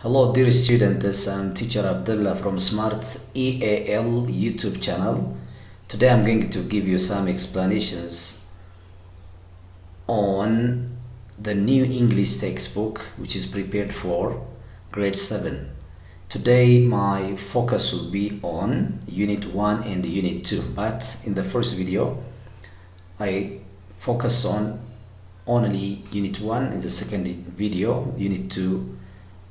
Hello dear students, I'm teacher Abdullah from Smart EAL YouTube channel. Today I'm going to give you some explanations on the new English textbook which is prepared for grade 7. Today my focus will be on Unit 1 and Unit 2, but in the first video I focus on only Unit 1. In the second video, Unit 2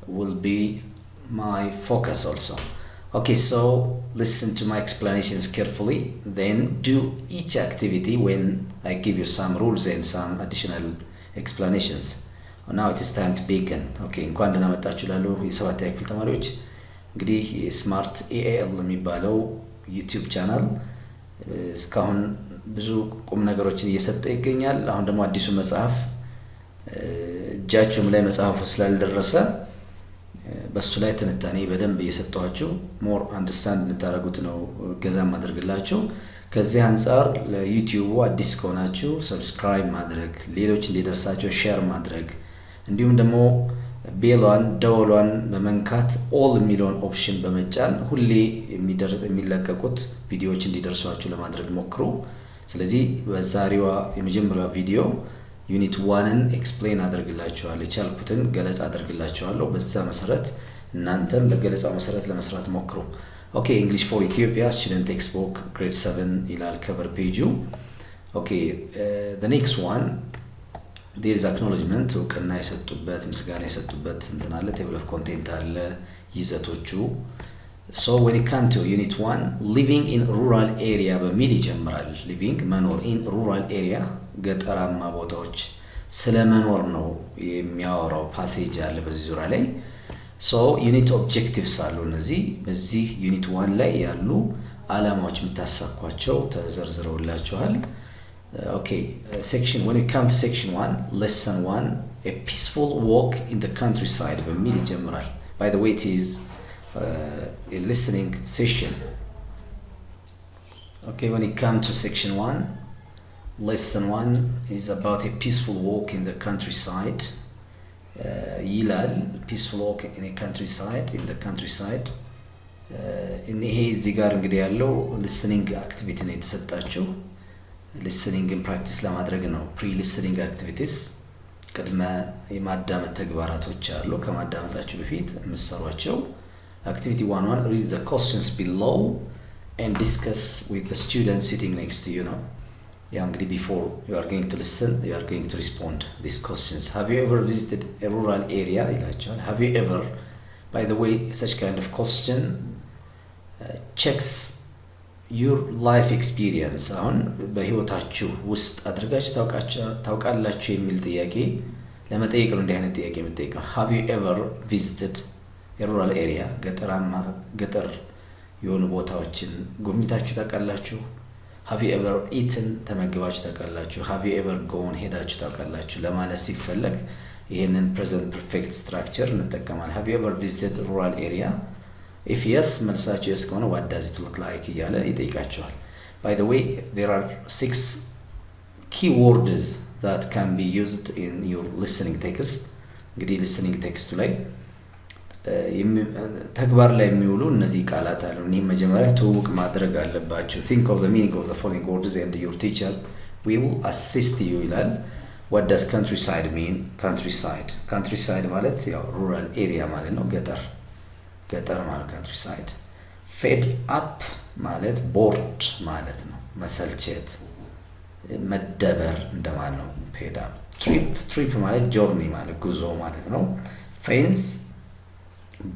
will be my focus also. Okay, so listen to my explanations carefully, then do each activity when I give you some rules and some additional explanations. Now it is time to begin. Okay, እንኳን ደህና መጣችሁ ላሉ የሰባተኛ ክፍል ተማሪዎች። እንግዲህ ስማርት ኤኤል የሚባለው ዩቲዩብ ቻናል እስካሁን ብዙ ቁም ነገሮችን እየሰጠ ይገኛል። አሁን ደግሞ አዲሱ መጽሐፍ እጃችሁም ላይ መጽሐፉ ስላልደረሰ በሱ ላይ ትንታኔ በደንብ እየሰጠኋችሁ ሞር አንደርስታንድ እንድታደርጉት ነው ገዛም ማድረግላችሁ። ከዚህ አንፃር ለዩቲዩቡ አዲስ ከሆናችሁ ሰብስክራይብ ማድረግ፣ ሌሎች እንዲደርሳቸው ሼር ማድረግ፣ እንዲሁም ደግሞ ቤሏን ደወሏን በመንካት ኦል የሚለውን ኦፕሽን በመጫን ሁሌ የሚለቀቁት ቪዲዮዎች እንዲደርሷችሁ ለማድረግ ሞክሩ። ስለዚህ በዛሬዋ የመጀመሪያው ቪዲዮ ዩኒት 1ን ኤክስፕሌን አደርግላችኋለሁ። የቻልኩትን ገለጻ አደርግላችኋለሁ። በዛ መሰረት እናንተም በገለጻው መሰረት ለመስራት ሞክሩ። ኦኬ English for Ethiopia student textbook grade 7 ይላል cover page. Okay, the next one there is acknowledgement እውቅና የሰጡበት ምስጋና የሰጡበት እንትን አለ፣ table of content አለ፣ ይዘቶቹ። So when it comes to unit 1 living in rural area በሚል ይጀምራል። living መኖር in rural area ገጠራማ ቦታዎች ስለመኖር ነው የሚያወራው ፓሴጅ አለ በዚህ ዙሪያ ላይ። so unit objectives አሉ። እነዚህ በዚህ unit 1 ላይ ያሉ ዓላማዎች የምታሳኳቸው ተዘርዝረውላችኋል። okay, section when it comes to section 1 lesson 1 a peaceful walk in the countryside በሚል ይጀምራል። by the way it is a listening session. Okay, when it comes to section 1 lesson 1 is about a peaceful walk in the countryside. ይላል peaceful walk in a countryside in the countryside. ይሄ እዚህ ጋር እንግዲህ ያለው listening activity ነው የተሰጣችሁ። listening practice ለማድረግ ነው። pre listening activities ቅድመ የማዳመጥ ተግባራቶች አሉ። ከማዳመጣችሁ በፊት የምትሰሯቸው activity 1 read the questions below and discuss with the student sitting next to you. Yeah, before you are going to listen, you are going to respond these questions. Have you ever visited a rural area? Have you ever, by the way, such kind of question checks your life experience. አሁን በህይወታችሁ ውስጥ አድርጋችሁ ታውቃላችሁ የሚል ጥያቄ ለመጠየቅ ነው። እንዲህ አይነት ጥያቄ የምትጠይቀው have you ever visited a rural area? ገጠር የሆኑ ቦታዎችን ጎብኝታችሁ ታውቃላችሁ? have you ever eaten ተመግባችሁ ታውቃላችሁ? have you ever gone ሄዳችሁ ታውቃላችሁ ለማለት ሲፈለግ ይሄንን present perfect structure እንጠቀማለን። have you ever visited a rural area? if yes መልሳችሁ yes ከሆነ what does it look like እያለ ይጠይቃችኋል። by the way there are 6 key words that can be used in your listening text. እንግዲህ listening text ላይ ተግባር ላይ የሚውሉ እነዚህ ቃላት አሉ። እኔ መጀመሪያ ትውውቅ ማድረግ አለባችሁ። think of the meaning of the following words and your teacher will assist you ይላል። what does countryside mean? countryside ማለት ያው rural area ማለት ነው። ገጠር ማለት countryside። fed up ማለት bored ማለት ነው። መሰልቸት መደበር እንደማለት ነው። fed up። trip ማለት journey ማለት ጉዞ ማለት ነው። fence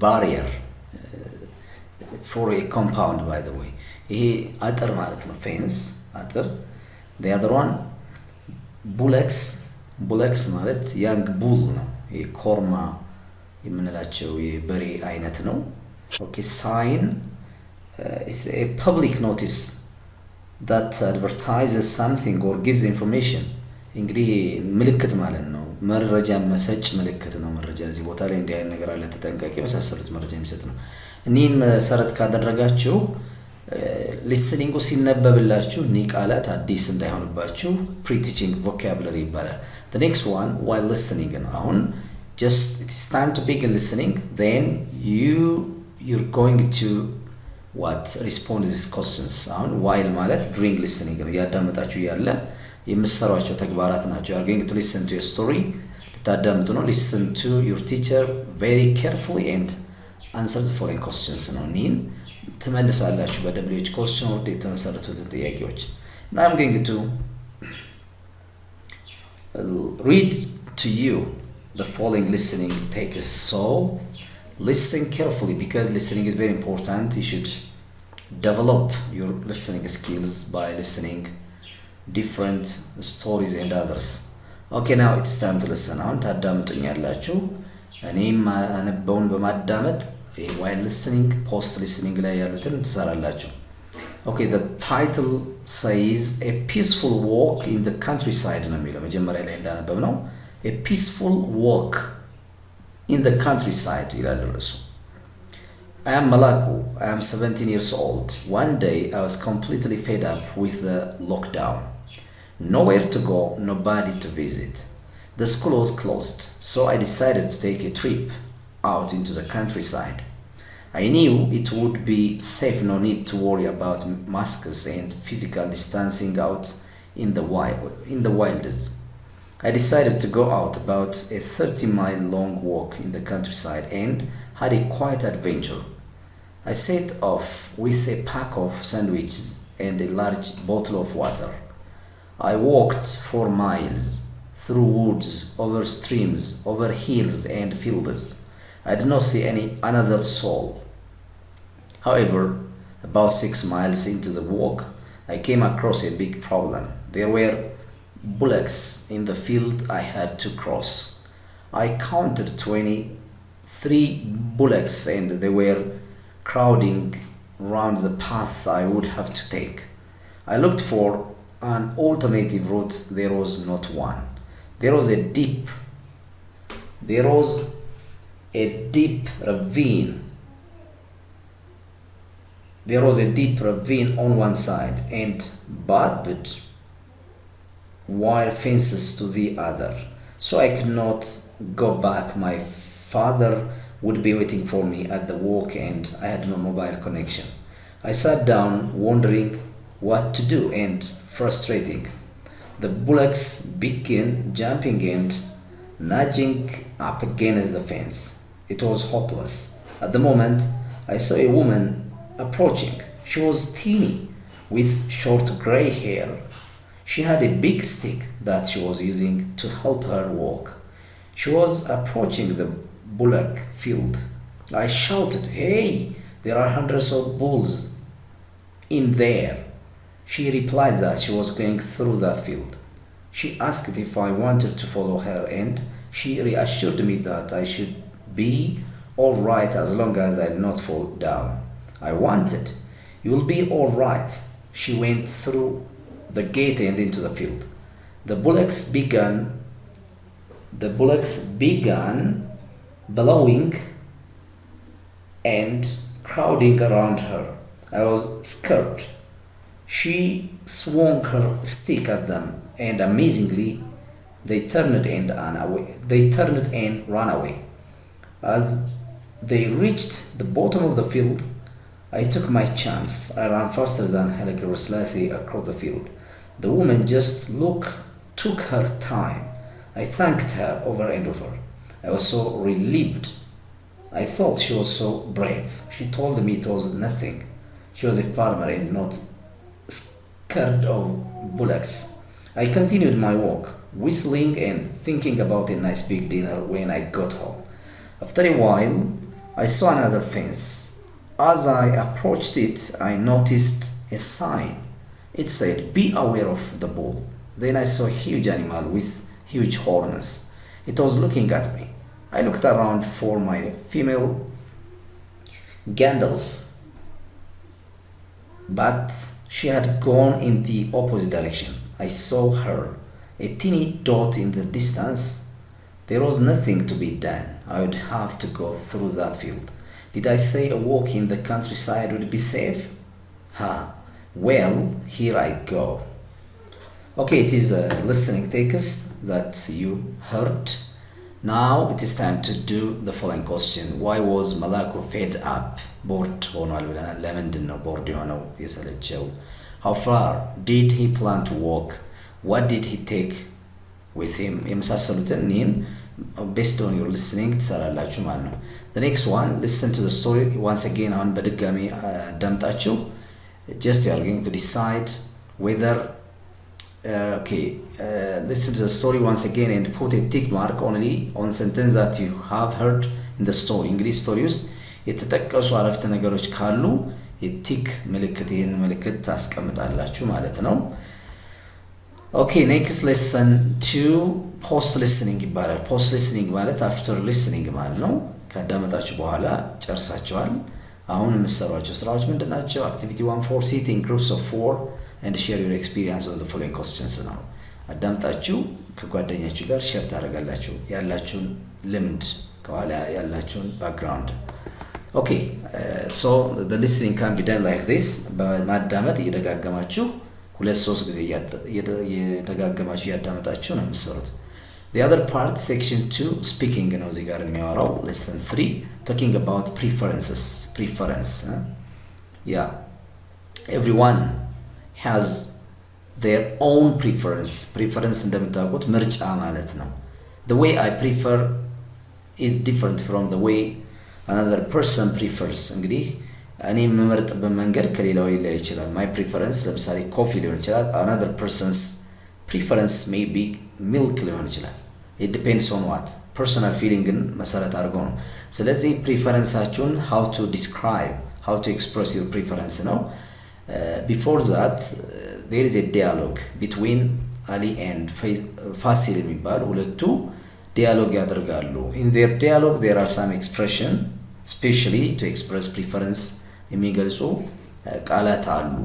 barrier for a compound, by the way ይሄ አጥር ማለት ነው። fence አጥር። the other one bullocks ማለት young bull ነው። ይሄ ኮርማ የምንላቸው የበሬ አይነት ነው። okay, sign is a public notice that advertises something or gives information. እንግዲህ ምልክት ማለት ነው። መረጃ መሰጭ ምልክት ነው። መረጃ እዚህ ቦታ ላይ እንዲህ አይነት ነገር አለ ተጠንቀቂ መሳሰሉት መረጃ የሚሰጥ ነው። እኒህን መሰረት ካደረጋችሁ ሊስኒንጉ ሲነበብላችሁ እኒህ ቃላት አዲስ እንዳይሆንባችሁ pre-teaching vocabulary ይባላል። the next one while listening ነው። አሁን just it's time to begin listening, then you're going to what respond to these questions. አሁን while ማለት during listening ነው። ያዳመጣችሁ ያለ የምትሰሯቸው ተግባራት ናቸው። you are going to listen to a story ልታዳምጡ ነው። listen to your teacher very carefully and answer the following questions ነው። እኒህን ትመልሳላችሁ በWH question ወርድ የተመሰረቱትን ጥያቄዎች። Now I'm going to read to you the following listening takes. So listen carefully because listening is very important. You should develop your listening skills by listening different stories and others. Okay, now it's time to listen. አሁን ታዳምጡኛላችሁ። እኔም አነበውን በማዳመጥ while listening post listening ላይ ያሉትን ትሰራላችሁ። Okay, the title says a peaceful walk in the countryside ነው የሚለው መጀመሪያ ላይ እንዳነበብ ነው። A peaceful walk in the countryside ይላል ርዕሱ። I am Malaku. I am 17 years old. One day I was completely fed up with the lockdown. Nowhere to go, nobody to visit. The school was closed, so I decided to take a trip out into the countryside. I knew it would be safe, no need to worry about masks and physical distancing out in the wilds. I decided to go out about a 30-mile long walk in the countryside and had a quiet adventure. I set off with a pack of sandwiches and a large bottle of water. I walked 4 miles through woods, over streams, over hills and fields. I did not see another soul. However, about 6 miles into the walk, I came across a big problem. There were bullocks in the field I had to cross. I counted 23 bullocks and they were crowding around the path I would have to take. I looked for an alternative route. There was not one. There was a deep ravine. There was a deep ravine on one side and barbed wire fences to the other, so I could not go back. My father would be waiting for me at the walk and I had no mobile connection. I sat down wondering what to do and frustrating. The bullocks began jumping and nudging up against the fence. It was hopeless. At the moment, I saw a woman approaching. She was teeny with short gray hair. She had a big stick that she was using to help her walk. She was approaching the bullock field. I shouted, "Hey, there are hundreds of bulls in there." She replied that she was going through that field. She asked if I wanted to follow her and she reassured me that I should be all right as long as I did not fall down. I wanted. "You'll be all right." She went through the gate and into the field. The bullocks began bellowing and crowding around her. I was scared. She swung her stick at them and amazingly they turned and ran away. As they reached the bottom of the field, I took my chance. I ran faster than Haile Selassie across the field. The woman just took her time. I thanked her over and over. I was so relieved. I thought she was so brave. She told me it was nothing. She was a farmer and not scared of bullocks. I continued my walk, whistling and thinking about a nice big dinner when I got home. After a while, I saw another fence. As I approached it, I noticed a sign. It said, "Be aware of the bull." Then I saw a huge animal with huge horns. It was looking at me. I looked around for my female Gandalf, but she had gone in the opposite direction. I saw her, a teeny dot in the distance. There was nothing to be done. I would have to go through that field. Did I say a walk in the countryside would be safe? Well, here I go. Okay, it is a listening text that you heard. Now it is time to do the following question. Why was መላኩ fed up? bored ሆኗል ብለናል። ለምንድን ነው bored የሆነው የሰለቸው? How far did he plan to walk? What did he take with him? የመሳሰሉትን ይህን based on your listening ትሰራላችሁ ማለት ነው። The next one, listen to the story once again. አሁን በድጋሚ አዳምጣችሁ just you are going to decide whether listen to the story once again and put a tick mark only on sentence that you have heard in the story. እንግዲህ ስቶሪ ውስጥ የተጠቀሱ አረፍተ ነገሮች ካሉ የቲክ ምልክት ይህን ምልክት ታስቀምጣላችሁ ማለት ነው። ኦኬ ኔክስት ሌሰን 2 ፖስት ሊስኒንግ ይባላል። ፖስት ሊስኒንግ ማለት አፍተር ሊስኒንግ ማለት ነው። ካዳመጣችሁ በኋላ ጨርሳችኋል። አሁን የምትሰሯቸው ስራዎች ምንድናቸው? አክቲቪቲ 1 4 sit in groups of 4 and share your experience on the following questions ነው። አዳምጣችሁ ከጓደኛችሁ ጋር ሼር ታደርጋላችሁ ያላችሁን ልምድ ከኋላ ያላችሁን ባክግራውንድ። ኦኬ so the listening can be done like this. በማዳመጥ እየደጋገማችሁ 2-3 ጊዜ እየደጋገማችሁ እያዳመጣችሁ ነው የምትሰሩት። The other part, section 2, speaking ነው እዚህ ጋር የሚያወራው። lesson 3 talking about preferences. preference yeah, everyone has their own preference እንደምታውቁት ምርጫ ማለት ነው። The way I prefer is different from the way another person prefers. እንግዲህ እኔ የምመርጥበት መንገድ ከሌላው ሊለያይ ይችላል። my preference ለምሳሌ ኮፊ ሊሆን ይችላል። another person's preference may be milk ሊሆን ይችላል። it depends on what personal feeling መሰረት አድርጎ ነው። ስለዚህ ፕሪፈረንሳችሁን how to describe, how to express your preference ነው። before that there is a dialogue between Ali and ፋሲል የሚባሉ ሁለቱ ዲያሎግ ያደርጋሉ። in their dialogue there are some expression especially to express preference የሚገልጹ ቃላት አሉ።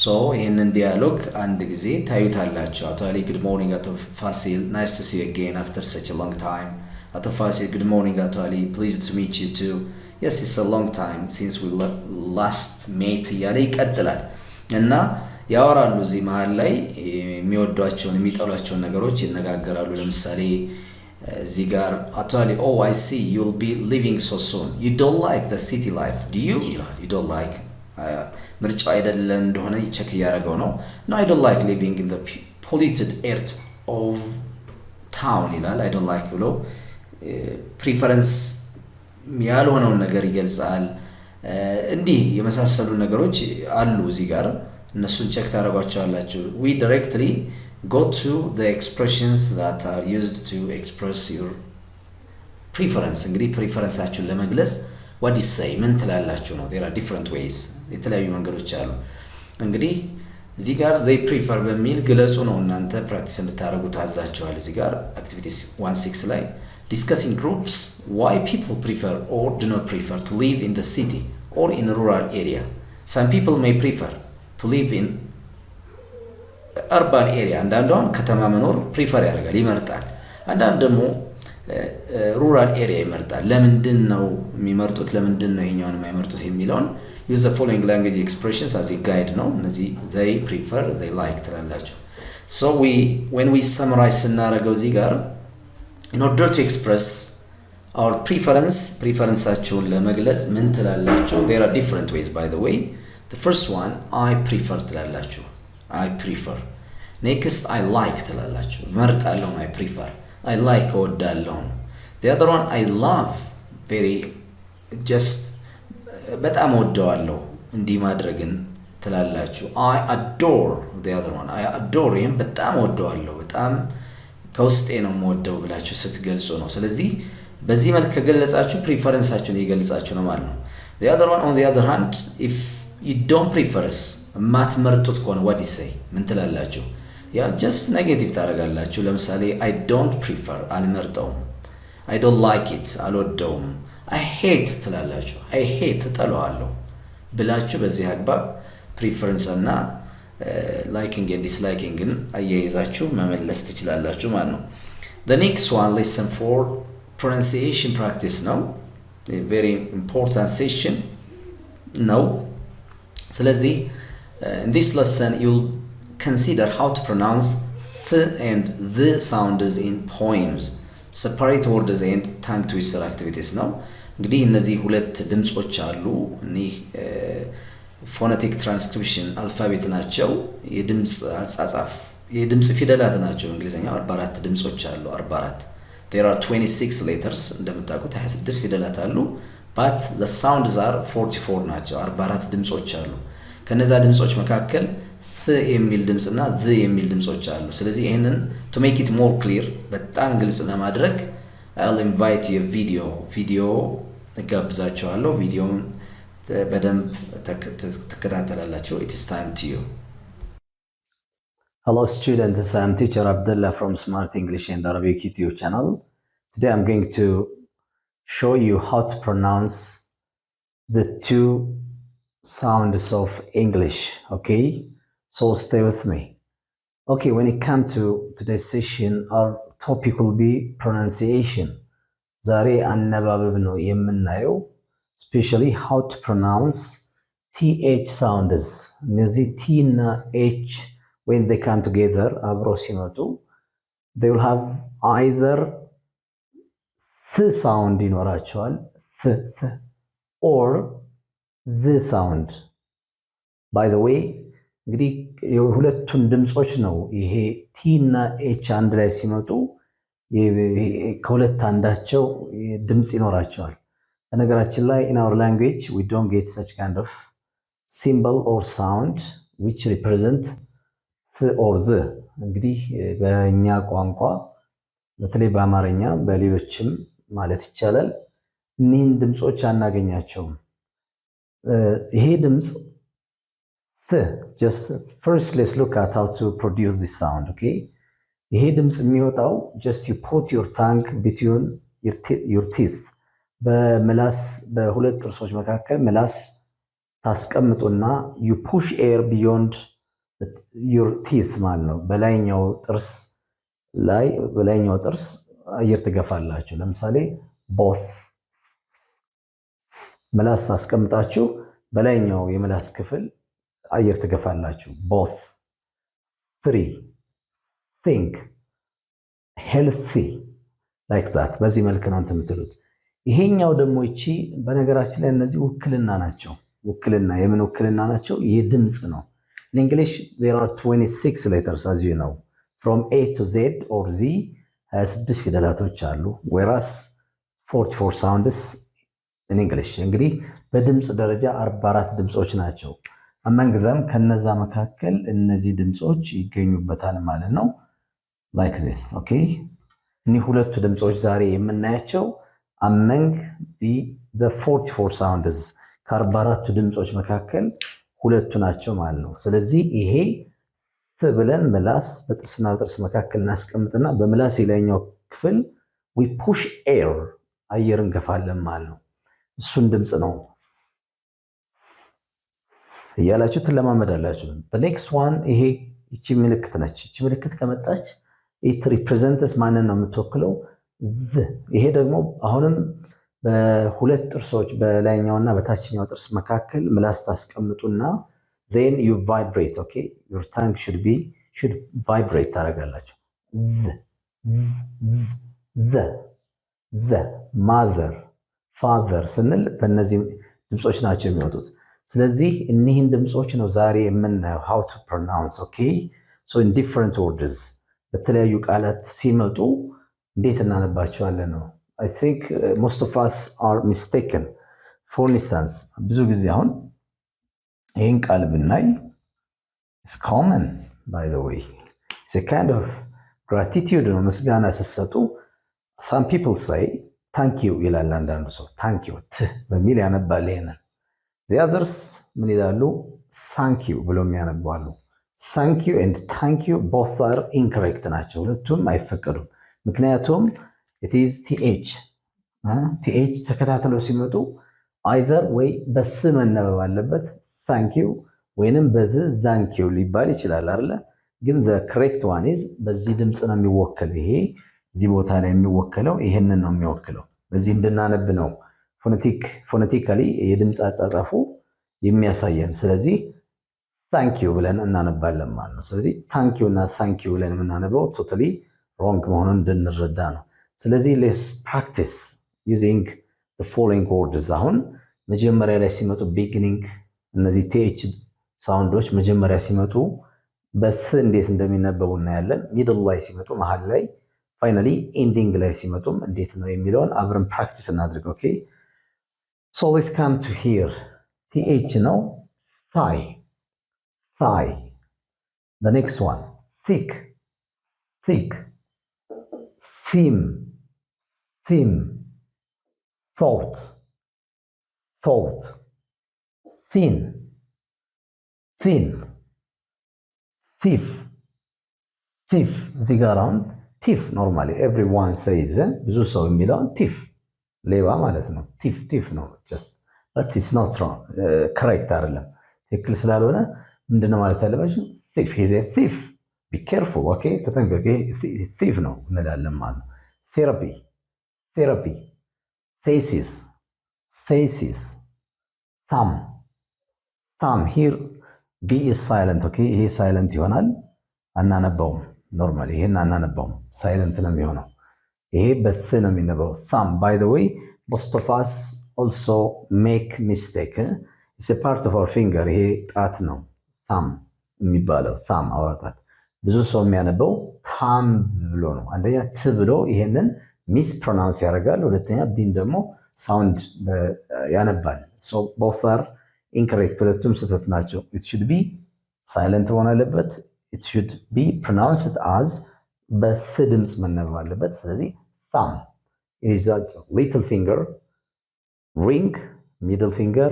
so ይሄንን ዲያሎግ አንድ ጊዜ ታዩታላችሁ። አቶ አሊ good morning አቶ ፋሲል nice to see you again after such a long time. አቶ ፋሲል good morning አቶ አሊ pleased to meet you too. yes it's a long time since we last met እያለ ይቀጥላል እና ያወራሉ። እዚህ መሃል ላይ የሚወዷቸውን የሚጠሏቸውን ነገሮች ይነጋገራሉ። ለምሳሌ እዚህ ጋር አቶ አሊ oh I see you'll be leaving so soon. you don't like the city life do you? ይላል you don't like ምርጫው አይደለ እንደሆነ ቼክ ያደረገው ነው። no I don't like living in the polluted air of town ይላል I don't like ብሎ ፕሪፈረንስ ያልሆነውን ነገር ይገልጻል። እንዲህ የመሳሰሉ ነገሮች አሉ እዚህ ጋር እነሱን ቼክ ታደርጓቸዋላችሁ። we directly go to the expressions that are used to express your preference. እንግዲህ ፕሪፈረንሳችሁን ለመግለጽ what do you say ምን ትላላችሁ ነው። there are different ways የተለያዩ መንገዶች አሉ። እንግዲህ እዚህ ጋር they prefer በሚል ግለጹ ነው እናንተ ፕራክቲስ እንድታደርጉ ታዛችኋል። እዚህ ጋር activity 1-6 ላይ discuss in groups why people prefer or do not prefer to live in the city or in a rural area. some people may prefer to live in urban area. አንዳንዱን ከተማ መኖር ፕሪፈር ያደርጋል ይመርጣል። አንዳንድ ደግሞ ሩራል ኤሪያ ይመርጣል። ለምንድን ነው የሚመርጡት? ለምንድን ነው ይሄኛውን የማይመርጡት የሚለውን use the following language expressions as a guide ነው። እነዚህ they prefer they like ትላላችሁ። so when we summarize ስናደርገው እዚህ ጋር in order to express our preferenceአችሁን ለመግለጽ ምን ትላላችሁ? there are different ways by the way. the first one I prefer ትላላችሁ I prefer. next I like ትላላችሁ መርጣለሁ I prefer. I like እወዳለሁ። the other one I love very just በጣም እወደዋለሁ እንዲህ ማድረግን ትላላችሁ I adore the other one I adore ይሄን በጣም እወደዋለሁ በጣም ከውስጤ ነው የምወደው ብላችሁ ስትገልጹ ነው። ስለዚህ በዚህ መልክ ከገለጻችሁ ፕሪፈረንሳችሁን ይገልጻችሁ ነው ማለት ነው። the other one on the other hand if you don't prefers ማትመርጡት ከሆነ what do you say ምን ትላላችሁ? ያ just negative ታደርጋላችሁ። ለምሳሌ I don't prefer አልመርጠውም I don't like it አልወደውም I hate ትላላችሁ I hate እጠላዋለሁ ብላችሁ በዚህ አግባብ preference እና liking and disliking አያይዛችሁ መመለስ ትችላላችሁ ማለት ነው። the next one lesson 4 pronunciation practice ነው። a very important session ነው። ስለዚህ in this lesson you'll consider how to pronounce th and the sounds in poems. separate words and tongue twister activities ነው እንግዲህ እነዚህ ሁለት ድምጾች አሉ እነዚህ ፎነቲክ ትራንስክሪፕሽን አልፋቤት ናቸው የድምጽ አጻጻፍ የድምጽ ፊደላት ናቸው እንግሊዘኛው 44 ድምጾች አሉ 44 there are 26 letters እንደምታውቁት 26 ፊደላት አሉ but the sounds are 44 ናቸው 44 ድምጾች አሉ ከነዛ ድምጾች መካከል th የሚል ድምጽና the የሚል ድምጾች አሉ ስለዚህ ይሄንን to make it more clear በጣም ግልጽ ለማድረግ I'll invite you a video እጋብዛችኋለሁ ቪዲዮውን በደንብ ተከታተላላችሁ it is time to you Hello students, I'm teacher Abdullah from Smart English and Arabic YouTube channel. Today I'm going to show you how to pronounce the two sounds of English, okay? So stay with me. Okay, when it comes to today's session, our topic will be pronunciation. ዛሬ አነባበብ ነው የምናየው especially how to pronounce th sounds. እነዚህ t እና h when they come together abro simatu they will have either th sound ይኖራቸዋል th or the sound by the way እንግዲህ የሁለቱን ድምጾች ነው ይሄ t እና h አንድ ላይ ሲመጡ ከሁለት አንዳቸው ድምጽ ይኖራቸዋል በነገራችን ላይ in our language we don't get such kind of symbol or sound which represent or the እንግዲህ በእኛ ቋንቋ በተለይ በአማርኛ በሌሎችም ማለት ይቻላል እነዚህን ድምጾች አናገኛቸውም ይሄ ድምጽ just first let's look at how to produce this sound okay ይሄ ድምጽ የሚወጣው just you put your tongue between your teeth በምላስ በሁለት ጥርሶች መካከል ምላስ ታስቀምጡና you push air beyond your teeth ማለት ነው በላይኛው ጥርስ አየር ትገፋላችሁ ለምሳሌ both ምላስ ታስቀምጣችሁ በላይኛው የምላስ ክፍል አየር ትገፋላችሁ both 3 think healthy like that በዚህ መልኩ ነው እንትምትሉት ይሄኛው ደግሞ እቺ በነገራችን ላይ እነዚህ ውክልና ናቸው የምን ውክልና ናቸው የድምጽ ነው In English, there are 26 letters, as you know, from A to Z or Z has 6 ፊደላቶች አሉ, whereas 44 sounds in English. እንግዲህ በድምጽ ደረጃ 44 ድምጾች ናቸው. among them ከነዛ መካከል እነዚህ ድምጾች ይገኙበታል ማለት ነው. like this, okay? እነዚህ ሁለቱ ድምጾች ዛሬ የምናያቸው among the 44 sounds ከ44 ድምጾች መካከል ሁለቱ ናቸው ማለት ነው ስለዚህ ይሄ ብለን ምላስ በጥርስና በጥርስ መካከል እናስቀምጥና በምላስ የላይኛው ክፍል we push air አየርን ገፋለን ማለት ነው እሱን ድምጽ ነው ያላችሁ ተለማመዳላችሁ the next one ይሄ እቺ ምልክት ነች እቺ ምልክት ከመጣች it represents ማንን ነው የምትወክለው ይሄ ደግሞ አሁንም በሁለት ጥርሶች በላይኛውና በታችኛው ጥርስ መካከል ምላስ ታስቀምጡና then you vibrate okay your tongue should vibrate ታረጋላችሁ the mother father ስንል በእነዚህ ድምጾች ናቸው የሚወጡት ስለዚህ እነዚህን ድምጾች ነው ዛሬ የምናየው how to pronounce okay so in different words በተለያዩ ቃላት ሲመጡ እንዴት እናነባቸዋለን ነው I think most of us are mistaken. For instance, ብዙ ጊዜ አሁን ይሄን ቃል ብናይ it's common by the way. It's a kind of gratitude ነው ምስጋና ሲሰጡ some people say thank you ይላል አንዳንዱ ሰው thank you በሚል ያነባል ይሄንን the others ምን ይላሉ thank you ብሎ የሚያነባሉ thank you and thank you both are incorrect ናቸው ሁለቱም አይፈቀዱም ምክንያቱም it is th ተከታትለው ሲመጡ either ወይ በth መነበብ አለበት thank you ወይንም በth thank you ሊባል ይችላል አይደል ግን the correct one is በዚህ ድምጽ ነው የሚወከለው ይሄ እዚህ ቦታ ላይ የሚወከለው ይሄንን ነው የሚወክለው በዚህ እንድናነብ ነው phonetically የድምጽ አጻጻፉ የሚያሳየን ስለዚህ thank you ብለን እናነባለን ማለት ነው ስለዚህ thank you እና thank you ብለን እናነበው totally wrong መሆኑን እንድንረዳ ነው ስለዚህ let's practice using the following words አሁን መጀመሪያ ላይ ሲመጡ beginning እነዚህ th ሳውንዶች መጀመሪያ ሲመጡ በፍ እንዴት እንደሚነበቡ እናያለን middle ላይ ሲመጡ መሃል ላይ finally ending ላይ ሲመጡም እንዴት ነው የሚለውን አብረን practice እናድርግ okay so let's come to here th ነው thigh thigh the next one thick thick theme theme thought thought thin thin thief thief እዚህ ጋር አሁን thief normally everyone says ብዙ ሰው የሚለው thief ሌባ ማለት ነው thief thief ነው just but it's not wrong correct አይደለም ትክክል ስላልሆነ ምንድነው ማለት ያለባችሁ thief he's a thief be careful okay ተጠንቀቂ thief ነው እንላለን ማለት ነው therapy therapy faces faces thumb thumb here b is silent okay ይሄ silent ይሆናል አናነበውም ኖርማሊ ይሄን አናነበውም ሳይለንት ነው የሚሆነው ይሄ በፍ ነው የሚነበው thumb by the way most of us also make mistake it's a part of our finger ይሄ ጣት ነው thumb የሚባለው thumb አውራጣት ብዙ ሰው የሚያነበው thumb ብሎ ነው አንደኛ ት ብሎ ይሄንን ሚስ ፕሮናንስ ያደርጋል ሁለተኛ ቢን ደግሞ ሳውንድ ያነባል so both are incorrect ሁለቱም ስህተት ናቸው it should be silent መሆን አለበት it should be pronounced as በፍ ድምጽ መነበብ አለበት ስለዚህ thumb it is a little finger ring middle finger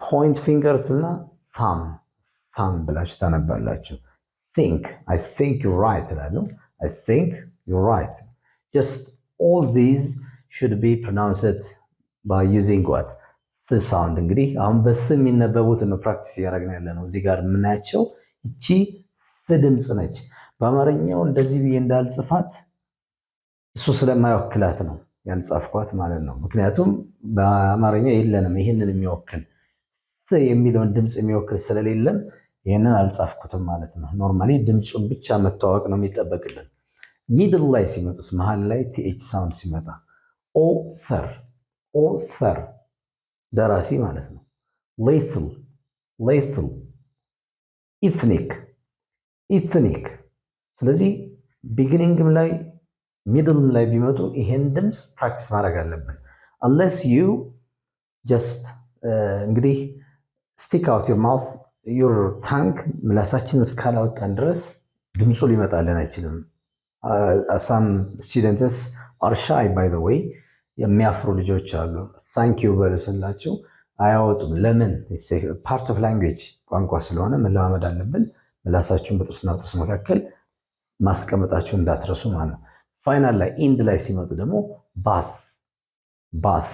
point finger እና thumb ብላችሁ ታነባላችሁ think I think you're right እላለሁ I think you're right just all these should be pronounced by using what the sound እንግዲህ አሁን በፍ የሚነበቡትን ነው ፕራክቲስ ያደረግን ያለነው እዚህ ጋር የምናያቸው እቺ ድምጽ ነች በአማርኛው እንደዚህ ብዬ እንዳልጽፋት እሱ ስለማይወክላት ነው ያልጻፍኳት ማለት ነው ምክንያቱም በአማርኛ የለንም ይሄንን የሚወክል የሚለውን ድምጽ የሚወክል ስለሌለን ይሄንን አልጻፍኩትም ማለት ነው ኖርማሊ ድምጹን ብቻ መታወቅ ነው የሚጠበቅልን ሚድል ላይ ሲመጡስ መሃል ላይ th ሳውንድ ሲመጣ author ደራሲ ማለት ነው lethal ethnic ስለዚህ ቢጊኒንግም ላይ ሚድልም ላይ ቢመጡ ይሄን ድምጽ ፕራክቲስ ማድረግ አለብን unless you just እንግዲህ stick out your mouth your tongue ምላሳችንን እስካላወጣን ድረስ ድምጹ ሊመጣልን አይችልም some students are shy by the way የሚያፍሩ ልጆች አሉ thank you በለስላችሁ አያወጡም ለምን it's a part of language ቋንቋ ስለሆነ መለማመድ አለብን ምላሳችሁን በጥርስና ጥርስ መካከል ማስቀመጣችሁ እንዳትረሱ ማለት ነው ፋይናል ላይ ኢንድ ላይ ሲመጡ ደግሞ bath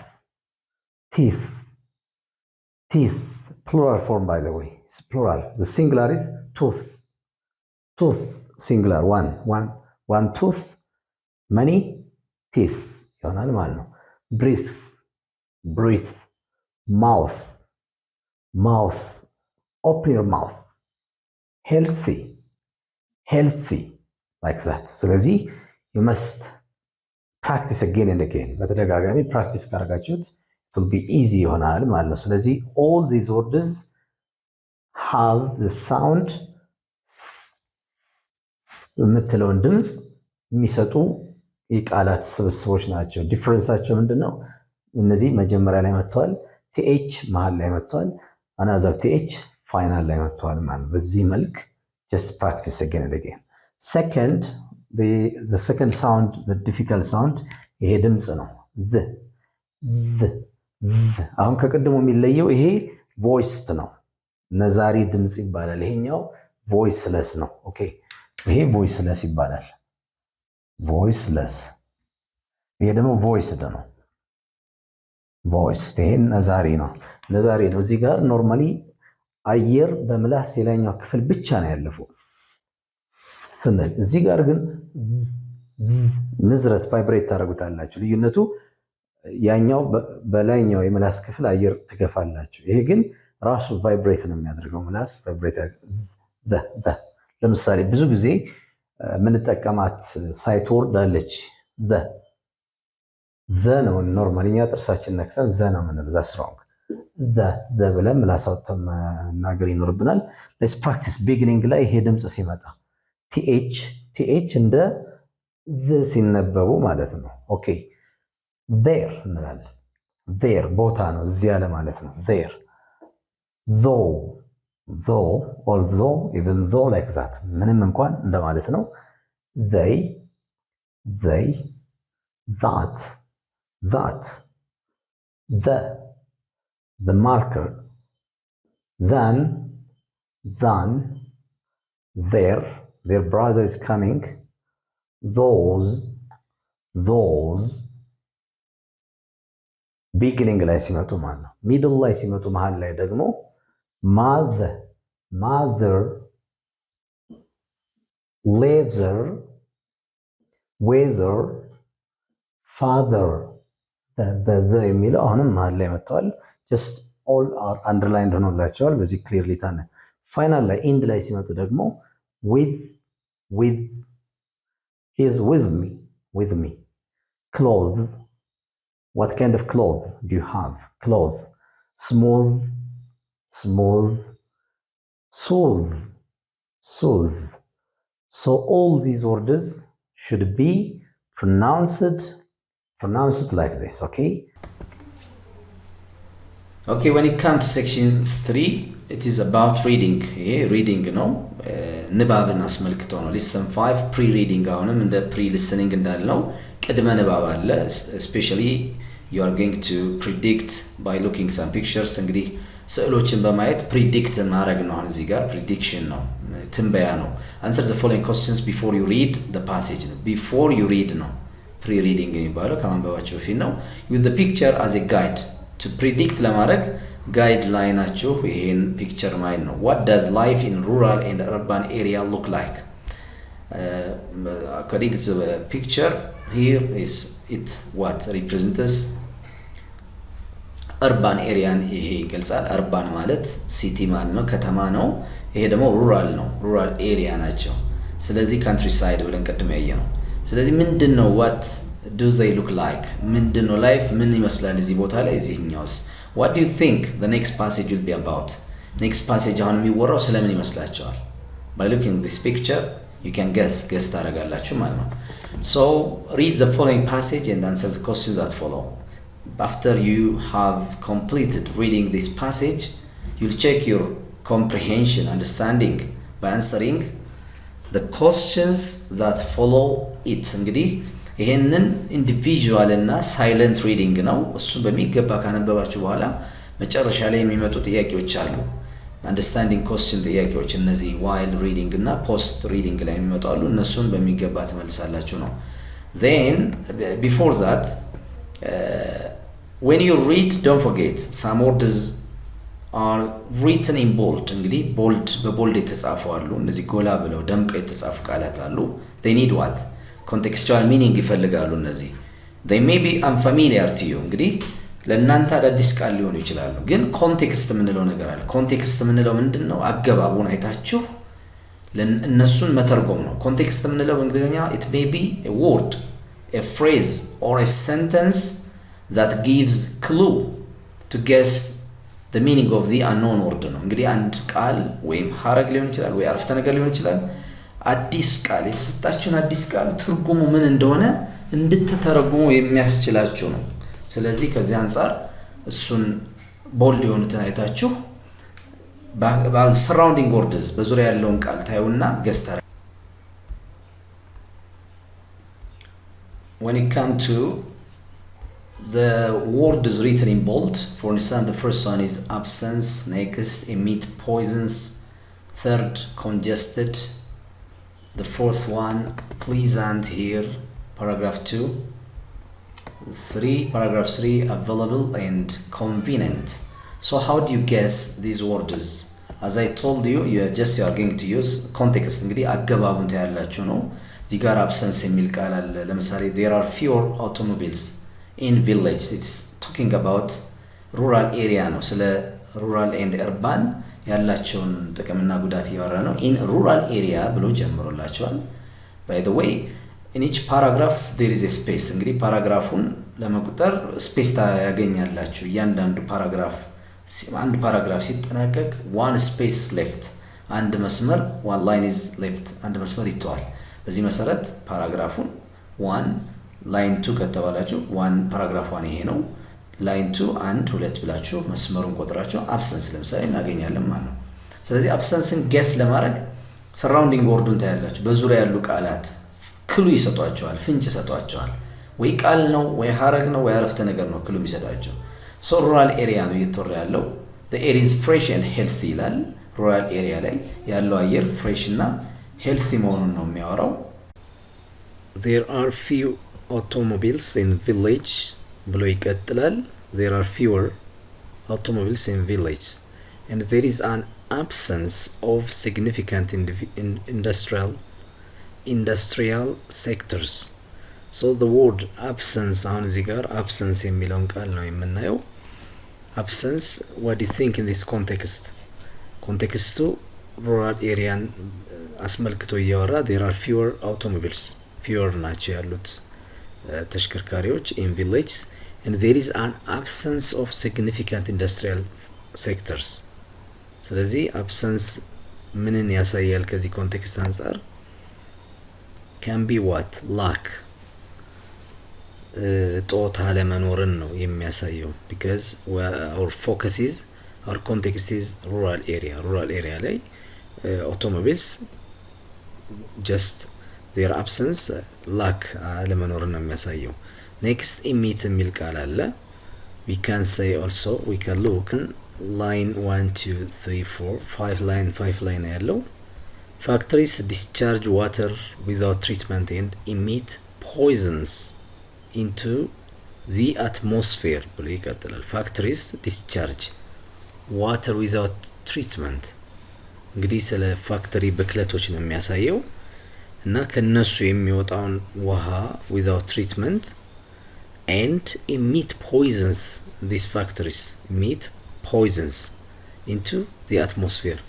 teeth plural form by the way it's plural the singular is tooth singular one tooth many teeth ይሆናል ማለት ነው breathe mouth open your mouth healthy like that ስለዚህ you must practice again and again በተደጋጋሚ practice ካደረጋችሁት it will be easy ይሆናል ማለት ነው ስለዚህ all these words have the sound የምትለውን ድምጽ የሚሰጡ የቃላት ስብስቦች ናቸው ዲፈረንሳቸው ምንድነው እነዚህ መጀመሪያ ላይ መጥተዋል th መሃል ላይ መጥተዋል another th ፋይናል ላይ መጥተዋል ማለት በዚህ መልክ just practice again and again second the second sound the difficult sound ይሄ ድምጽ ነው the አሁን ከቀደሙ የሚለየው ይሄ voiced ነው ነዛሪ ድምጽ ይባላል ይሄኛው voiceless ነው ኦኬ ይሄ voiceless ይባላል voiceless ይሄ ደግሞ voiced ነው voiced ይሄ ነዛሪ ነው እዚህ ጋር ኖርማሊ አየር በምላስ የላይኛው ክፍል ብቻ ነው ያለፈው ስንል እዚህ ጋር ግን ንዝረት ቫይብሬት ታደርጉታላችሁ ልዩነቱ ያኛው በላይኛው የምላስ ክፍል አየር ትገፋላችሁ ይሄ ግን ራሱ ቫይብሬት ነው የሚያደርገው ምላስ ቫይብሬት ለምሳሌ ብዙ ጊዜ ምን ተጠቀማት ሳይት ወርድ አለች ዘ ነው ኖርማሊ እኛ ጥርሳችን ነክሰን ዘ ነው የምንለው። that's wrong ዘ ብለን ምላስ አውጥተን መናገር ይኖርብናል። let's practice beginning ላይ ይሄ ድምጽ ሲመጣ ቲኤች እንደ ዘ ሲነበቡ ማለት ነው። ኦኬ there እንላለን። there ቦታ ነው እዚያ ለማለት ነው። there though although even though like that ምንም እንኳን እንደማለት ነው። they that the marker then their brother is coming those beginning ላይ ሲመጡ ማለት ነው። middle ላይ ሲመጡ መሃል ላይ ደግሞ mother weather father the የሚለው አሁንም መሃል ላይ መጥተዋል። just all are underlined ሆኖላቸዋል። በዚህ clearly ታነ ፋይናል ላይ end ላይ ሲመጡ ደግሞ with is with me clothes what kind of clothes do you have clothes smooth so all these words should be pronounced like this. Okay, when it comes to section 3 it is about reading. reading ነው ንባብን አስመልክቶ ነው። lesson 5 pre reading አሁንም እንደ pre listening እንዳልነው ቅድመ ንባብ አለ። especially you are going to predict by looking some pictures እንግዲህ ስዕሎችን በማየት predict ማድረግ ነው። አሁን እዚህ ጋር prediction ነው ትንበያ ነው። answer the following questions before you read the passage ነው። before you read ነው pre reading የሚባለው ከማንበባቸው በፊት ነው። with the picture as a guide to predict ለማድረግ ጋይድ ላይናችሁ ይሄን ፒክቸር ማየት ነው። what does life in rural and urban area look like according to the picture here is it what represents urban area ይሄ ይገልጻል። urban ማለት ሲቲ ማለት ነው ከተማ ነው። ይሄ ደግሞ rural ነው rural area ናቸው። ስለዚህ countryside ብለን ቀድመ ያየ ነው። ስለዚህ ምንድነው what do they look like ምንድነው ላይፍ ምን ይመስላል እዚህ ቦታ ላይ እዚህኛውስ what do you think the next passage will be about next passage አሁን የሚወራው ስለምን ይመስላችኋል? by looking at this picture you can guess ታደርጋላችሁ ማለት ነው። so read the following passage and answer the questions that follow. after you have completed reading this passage you'll check your comprehension understanding by answering the questions that follow it. እንግዲህ ይሄንን ኢንዲቪጁዋል እና ሳይለንት ሪዲንግ ነው። እሱ በሚገባ ካነበባችሁ በኋላ መጨረሻ ላይ የሚመጡ ጥያቄዎች አሉ። አንደርስታንዲንግ ኮስችን ጥያቄዎች እነዚህ ዋይል ሪዲንግ እና ፖስት ሪዲንግ ላይ የሚመጡ አሉ። እነሱን በሚገባ ትመልሳላችሁ ነው። then before that when you read don't forget some words are written in bold. እንግዲህ በቦልድ የተጻፉ አሉ። እነዚህ ጎላ ብለው ደምቀው የተጻፉ ቃላት አሉ። they need what contextual meaning ይፈልጋሉ። እነዚህ they may be unfamiliar to you እንግዲህ ለእናንተ አዳዲስ ቃል ሊሆኑ ይችላሉ። ግን ኮንቴክስት የምንለው ነገር አለ። ኮንቴክስት የምንለው ምንድነው? አገባቡን አይታችሁ እነሱን መተርጎም ነው። ኮንቴክስት የምንለው በእንግሊዝኛ it may be a word a phrase or a sentence that gives clue to guess the meaning of the unknown word ነው። እንግዲህ አንድ ቃል ወይም ሐረግ ሊሆን ይችላል ወይ አረፍተ ነገር ሊሆን ይችላል። አዲስ ቃል የተሰጣችሁን አዲስ ቃል ትርጉሙ ምን እንደሆነ እንድትተረጉሙ የሚያስችላችሁ ነው። ስለዚህ ከዚህ አንፃር እሱን ቦልድ የሆኑትን አይታችሁ surrounding words በዙሪያ ያለውን ቃል ታዩና ገስታ when it comes to the word is written in bold. For instance, the first one is absence, next emit poisons, third congested, the fourth one pleasant here, paragraph 2, 3 paragraph 3 available and convenient. So how do you guess these words? As I told you, you are going to use context. እንግዲህ አገባቡን ታያላችሁ ነው። እዚህ ጋር absence የሚል ቃል አለ። ለምሳሌ there are fewer automobiles in village. It's talking about rural area ነው። ስለ rural and urban ያላቸውን ጥቅምና ጉዳት እያወራ ነው። in rural area ብሎ ጀምሮላችኋል። by the way in each paragraph there is a space እንግዲህ ፓራግራፉን ለመቁጠር ስፔስ ታገኛላችሁ እያንዳንዱ ፓራግራፍ አንድ ፓራግራፍ ሲጠናቀቅ one space left አንድ መስመር one line is left አንድ መስመር ይተዋል በዚህ መሰረት ፓራግራፉን 1 line 2 ከተባላችሁ 1 ፓራግራፍ 1 ይሄ ነው line 2 አንድ ሁለት ብላችሁ መስመሩን ቆጥራችሁ absence ለምሳሌ እናገኛለን ማለት ነው ስለዚህ absenceን guess ለማድረግ surrounding wordን ታያላችሁ በዙሪያ ያሉ ቃላት ክሉ ይሰጧቸዋል ፍንጭ ይሰጧቸዋል ወይ ቃል ነው ወይ ሐረግ ነው ወይ አረፍተ ነገር ነው ክሉ የሚሰጣቸው so rural area ነው እየተወራ ያለው the air is fresh and healthy ይላል rural area ላይ ያለው አየር fresh እና healthy መሆኑን ነው የሚያወራው there are few automobiles in village ብሎ ይቀጥላል there are fewer automobiles in village and there is an absence of significant industrial sectors so the word absence አሁን እዚህ ጋር absence የሚለውን ቃል ነው የምናየው absence what do you think in this context to rural area አስመልክቶ እያወራ there are fewer automobiles fewer ናቸው ያሉት ተሽከርካሪዎች in villages and there is an absence of significant industrial sectors ስለዚህ absence ምንን ያሳያል ከዚህ ኮንቴክስት አንፃር can be what lack ጦታ ለመኖርን ነው የሚያሳየው because our focus is our context is rural area ላይ automobiles just their absence lack ለመኖርን ነው የሚያሳየው next emit የሚል ቃል አለ we can say also we can look line 1 2 3 4 5 line ያለው factories discharge water without treatment and emit poisons into the atmosphere ብሎ ይቀጥላል factories discharge water without treatment እንግዲህ ስለ ፋክተሪ ብክለቶች ነው የሚያሳየው እና ከነሱ የሚወጣውን ውሃ without treatment and emit poisons these factories emit poisons into the atmosphere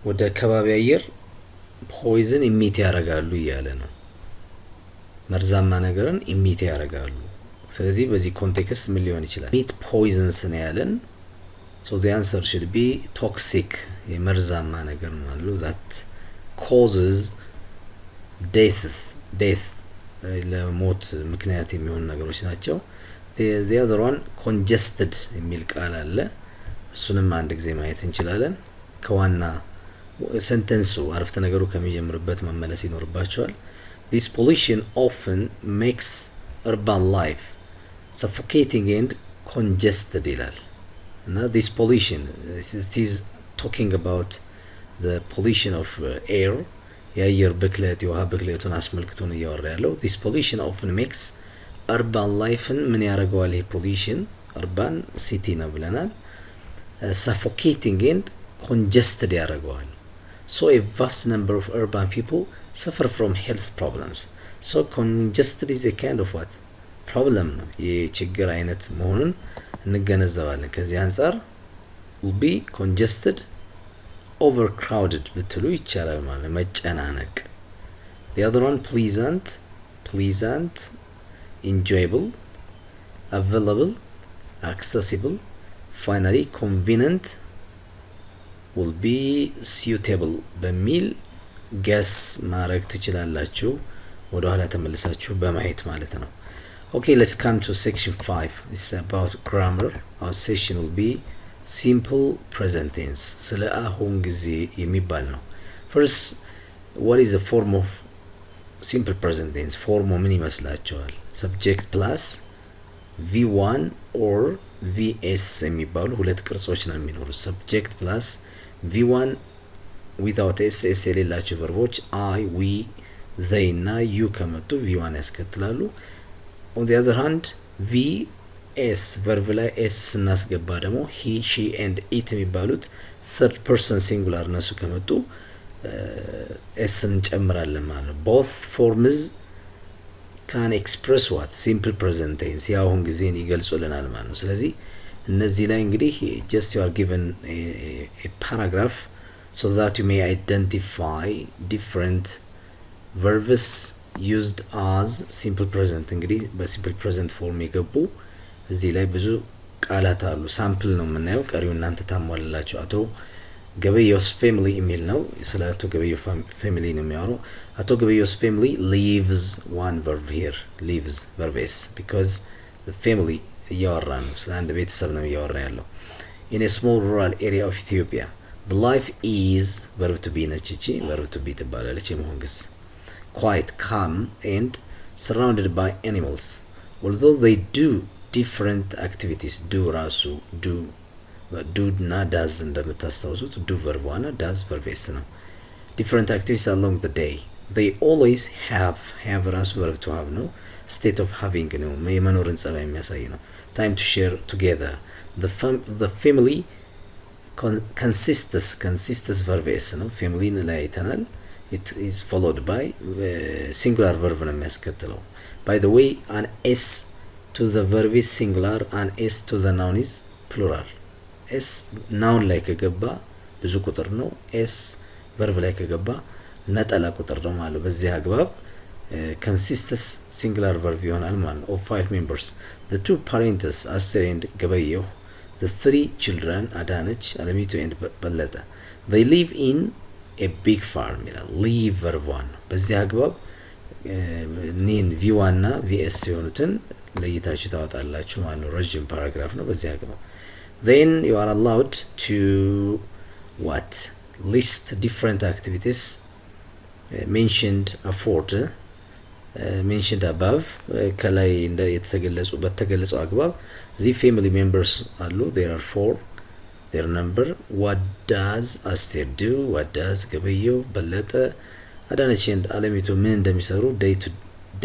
ወደ ከባቢ አየር poison emit ያደርጋሉ እያለ ነው መርዛማ ነገርን emit ያደርጋሉ ስለዚህ በዚህ ኮንቴክስት ምን ሊሆን ይችላል emit poisons ነው ያለን so the answer should be toxic የመርዛማ ነገር ማለት ነው that causes death ለሞት ምክንያት የሚሆኑ ነገሮች ናቸው the other one congested የሚል ቃል አለ እሱንም አንድ ጊዜ ማየት እንችላለን ከዋና ሴንተንሱ አረፍተ ነገሩ ከሚጀምርበት መመለስ ይኖርባቸዋል this pollution often makes urban life suffocating and congested ይላል እና this pollution it is talking about the pollution of air የአየር ብክለት የውሃ ብክለቱን አስመልክቶ ነው እያወራ ያለው this pollution often makes urban life ምን ያደርገዋል ይሄ pollution urban city ነው ብለናል suffocating and congested ያደርገዋል so a vast number of urban people suffer from health problems so congested is a kind of what problem ነው የችግር አይነት መሆኑን እንገነዘባለን ከዚህ አንፃር will be congested overcrowded ብትሉ ይቻላል ማለት መጨናነቅ the other one pleasant enjoyable available accessible finally convenient will be suitable በሚል guess ማድረግ ትችላላችሁ ወደ ኋላ ተመልሳችሁ በማየት ማለት ነው okay let's come to section 5 it's about grammar our session will be simple present tense ስለ አሁን ጊዜ የሚባል ነው first what is the form of simple present tense form ምን ይመስላችኋል subject plus v1 or vs የሚባሉ ሁለት ቅርጾች ነው የሚኖሩት subject plus v1 without s የሌላቸው ቨርቦች I we they እና you ከመጡ v1 ያስከትላሉ on the other hand vs verb ላይ s እናስገባ ደግሞ he she and it የሚባሉት third person singular እነሱ ከመጡ s እንጨምራለን ማለት ነው both forms can express what simple present tense ያሁን ጊዜን ይገልጹልናል ማለት ነው ስለዚህ እነዚህ ላይ እንግዲህ just you are given a paragraph so that you may identify different verbs used as simple present እንግዲህ በሲምፕል ፕሬዘንት ፎርም የገቡ እዚህ ላይ ብዙ ቃላት አሉ። ሳምፕል ነው የምናየው። ቀሪው እናንተ ታሟላላችሁ። አቶ ገበየውስ ፋሚሊ የሚል ነው። ስለ አቶ ገበየው ፋሚሊ ነው የሚያወራው። አቶ ገበየውስ ፋሚሊ leaves one verb here, leaves verb s, because the family እያወራ ነው። ስለ አንድ ቤተሰብ ነው እያወራ ያለው። in a small rural area of Ethiopia the life is verb to be ነች። እቺ verb to be ትባላለች የመሆን ግስ። quite calm and surrounded by animals although they do different activities. do ራሱ do እና does እንደምታስታውሱት do verb ዋና does verb s ነው። different activities along the day. they always have ራሱ verb to have ነው። state of having ነው። የመኖርን ጸባይ የሚያሳይ ነው። time to share together. the family consists verb s ነው። family ላይ አይተናል። it is followed by singular verb ነው የሚያስከትለው። by the way an s to the verb is singular, an s to the noun is plural. s noun ላይ ከገባ ብዙ ቁጥር ነው። s verb ላይ ከገባ ነጠላ ቁጥር ነው ማለት። በዚህ አግባብ consists singular verb ይሆናል ማለት ነው። of 5 members the 2 parents አስቴር and ገበየሁ, the 3 children አዳነች አለሚቱ and በለጠ, they live in a big farm ይላል። live verb one ነው። በዚህ አግባብ ኒን v1 እና vs የሆኑትን ለይታችሁ ታወጣላችሁ ማለት ነው። ረጅም ፓራግራፍ ነው። በዚህ አግባብ then you are allowed to what list different activities mentioned above ከላይ እንደ በተገለጸው አግባብ እዚህ family members አሉ። there are 4 their number. what does አስቴር do, what does ገበየው በለጠ አዳነች and አለሚቱ ምን እንደሚሰሩ day to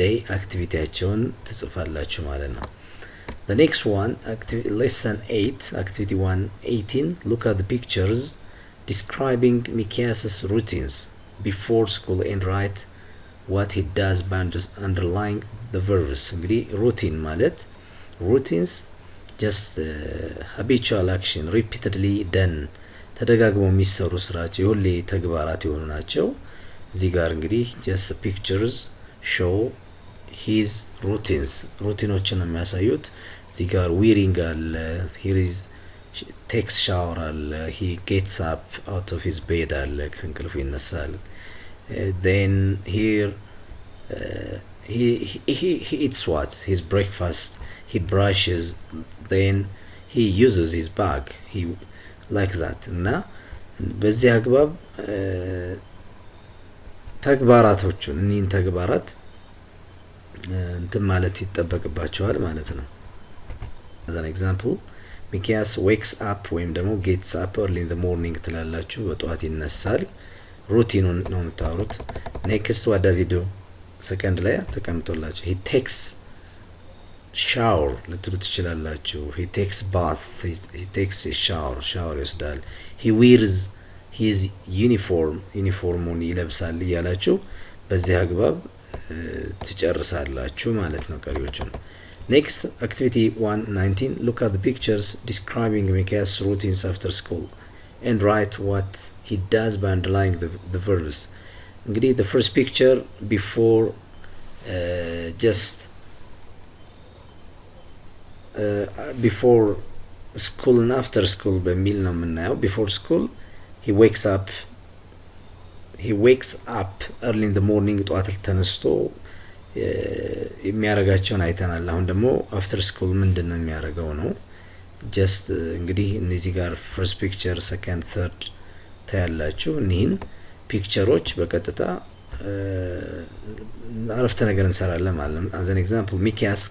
day activityያቸውን ትጽፋላችሁ ማለት ነው። the next one lesson 8 activity 1:18 look at the pictures describing Mikias's routines before school and write what he does by underlying the verbs. እንግዲህ routine ማለት routines just habitual action repeatedly done ተደጋግሞ የሚሰሩ ስራቸው የሁሌ ተግባራት የሆኑ ናቸው። እዚህ ጋር እንግዲህ just pictures show his routines ሩቲኖችን የሚያሳዩት እዚህ ጋር wearing አለ, here is takes shower አለ, he gets up out of his bed አለ, ከእንቅልፉ ይነሳል. then here he eats what his breakfast, he brushes, then he uses his bag, he like that. እና በዚህ አግባብ ተግባራቶቹን እኒህን ተግባራት እንትን ማለት ይጠበቅባቸዋል ማለት ነው። as an example ሚኪያስ wakes up ወይም ደግሞ gets up early in the morning ትላላችሁ። በጠዋት ይነሳል። ሩቲኑን ነው የምታወሩት። next what does he do ሰከንድ ላይ ተቀምጦላችሁ he takes shower ልትሉ ትችላላችሁ። he takes bath, he takes a shower ይወስዳል። he wears his ዩኒፎርሙን ይለብሳል እያላችሁ በዚህ አግባብ ትጨርሳላችሁ ማለት ነው ቀሪዎቹን። next activity 1:19 look at the pictures describing Mikias routines after school and write what he does by underlying the verbs. እንግዲህ the first picture before before school and after school በሚል ነው የምናየው። before school he wakes up early in the morning ጠዋት ተነስቶ የሚያረጋቸውን አይተናል። አሁን ደግሞ after school ምንድነው የሚያረጋው ነው። just እንግዲህ እነዚህ ጋር first picture second third ታያላችሁ። እኒህን ፒክቸሮች በቀጥታ አረፍተ ነገር እንሰራለን ማለት ነው። as an example Mikias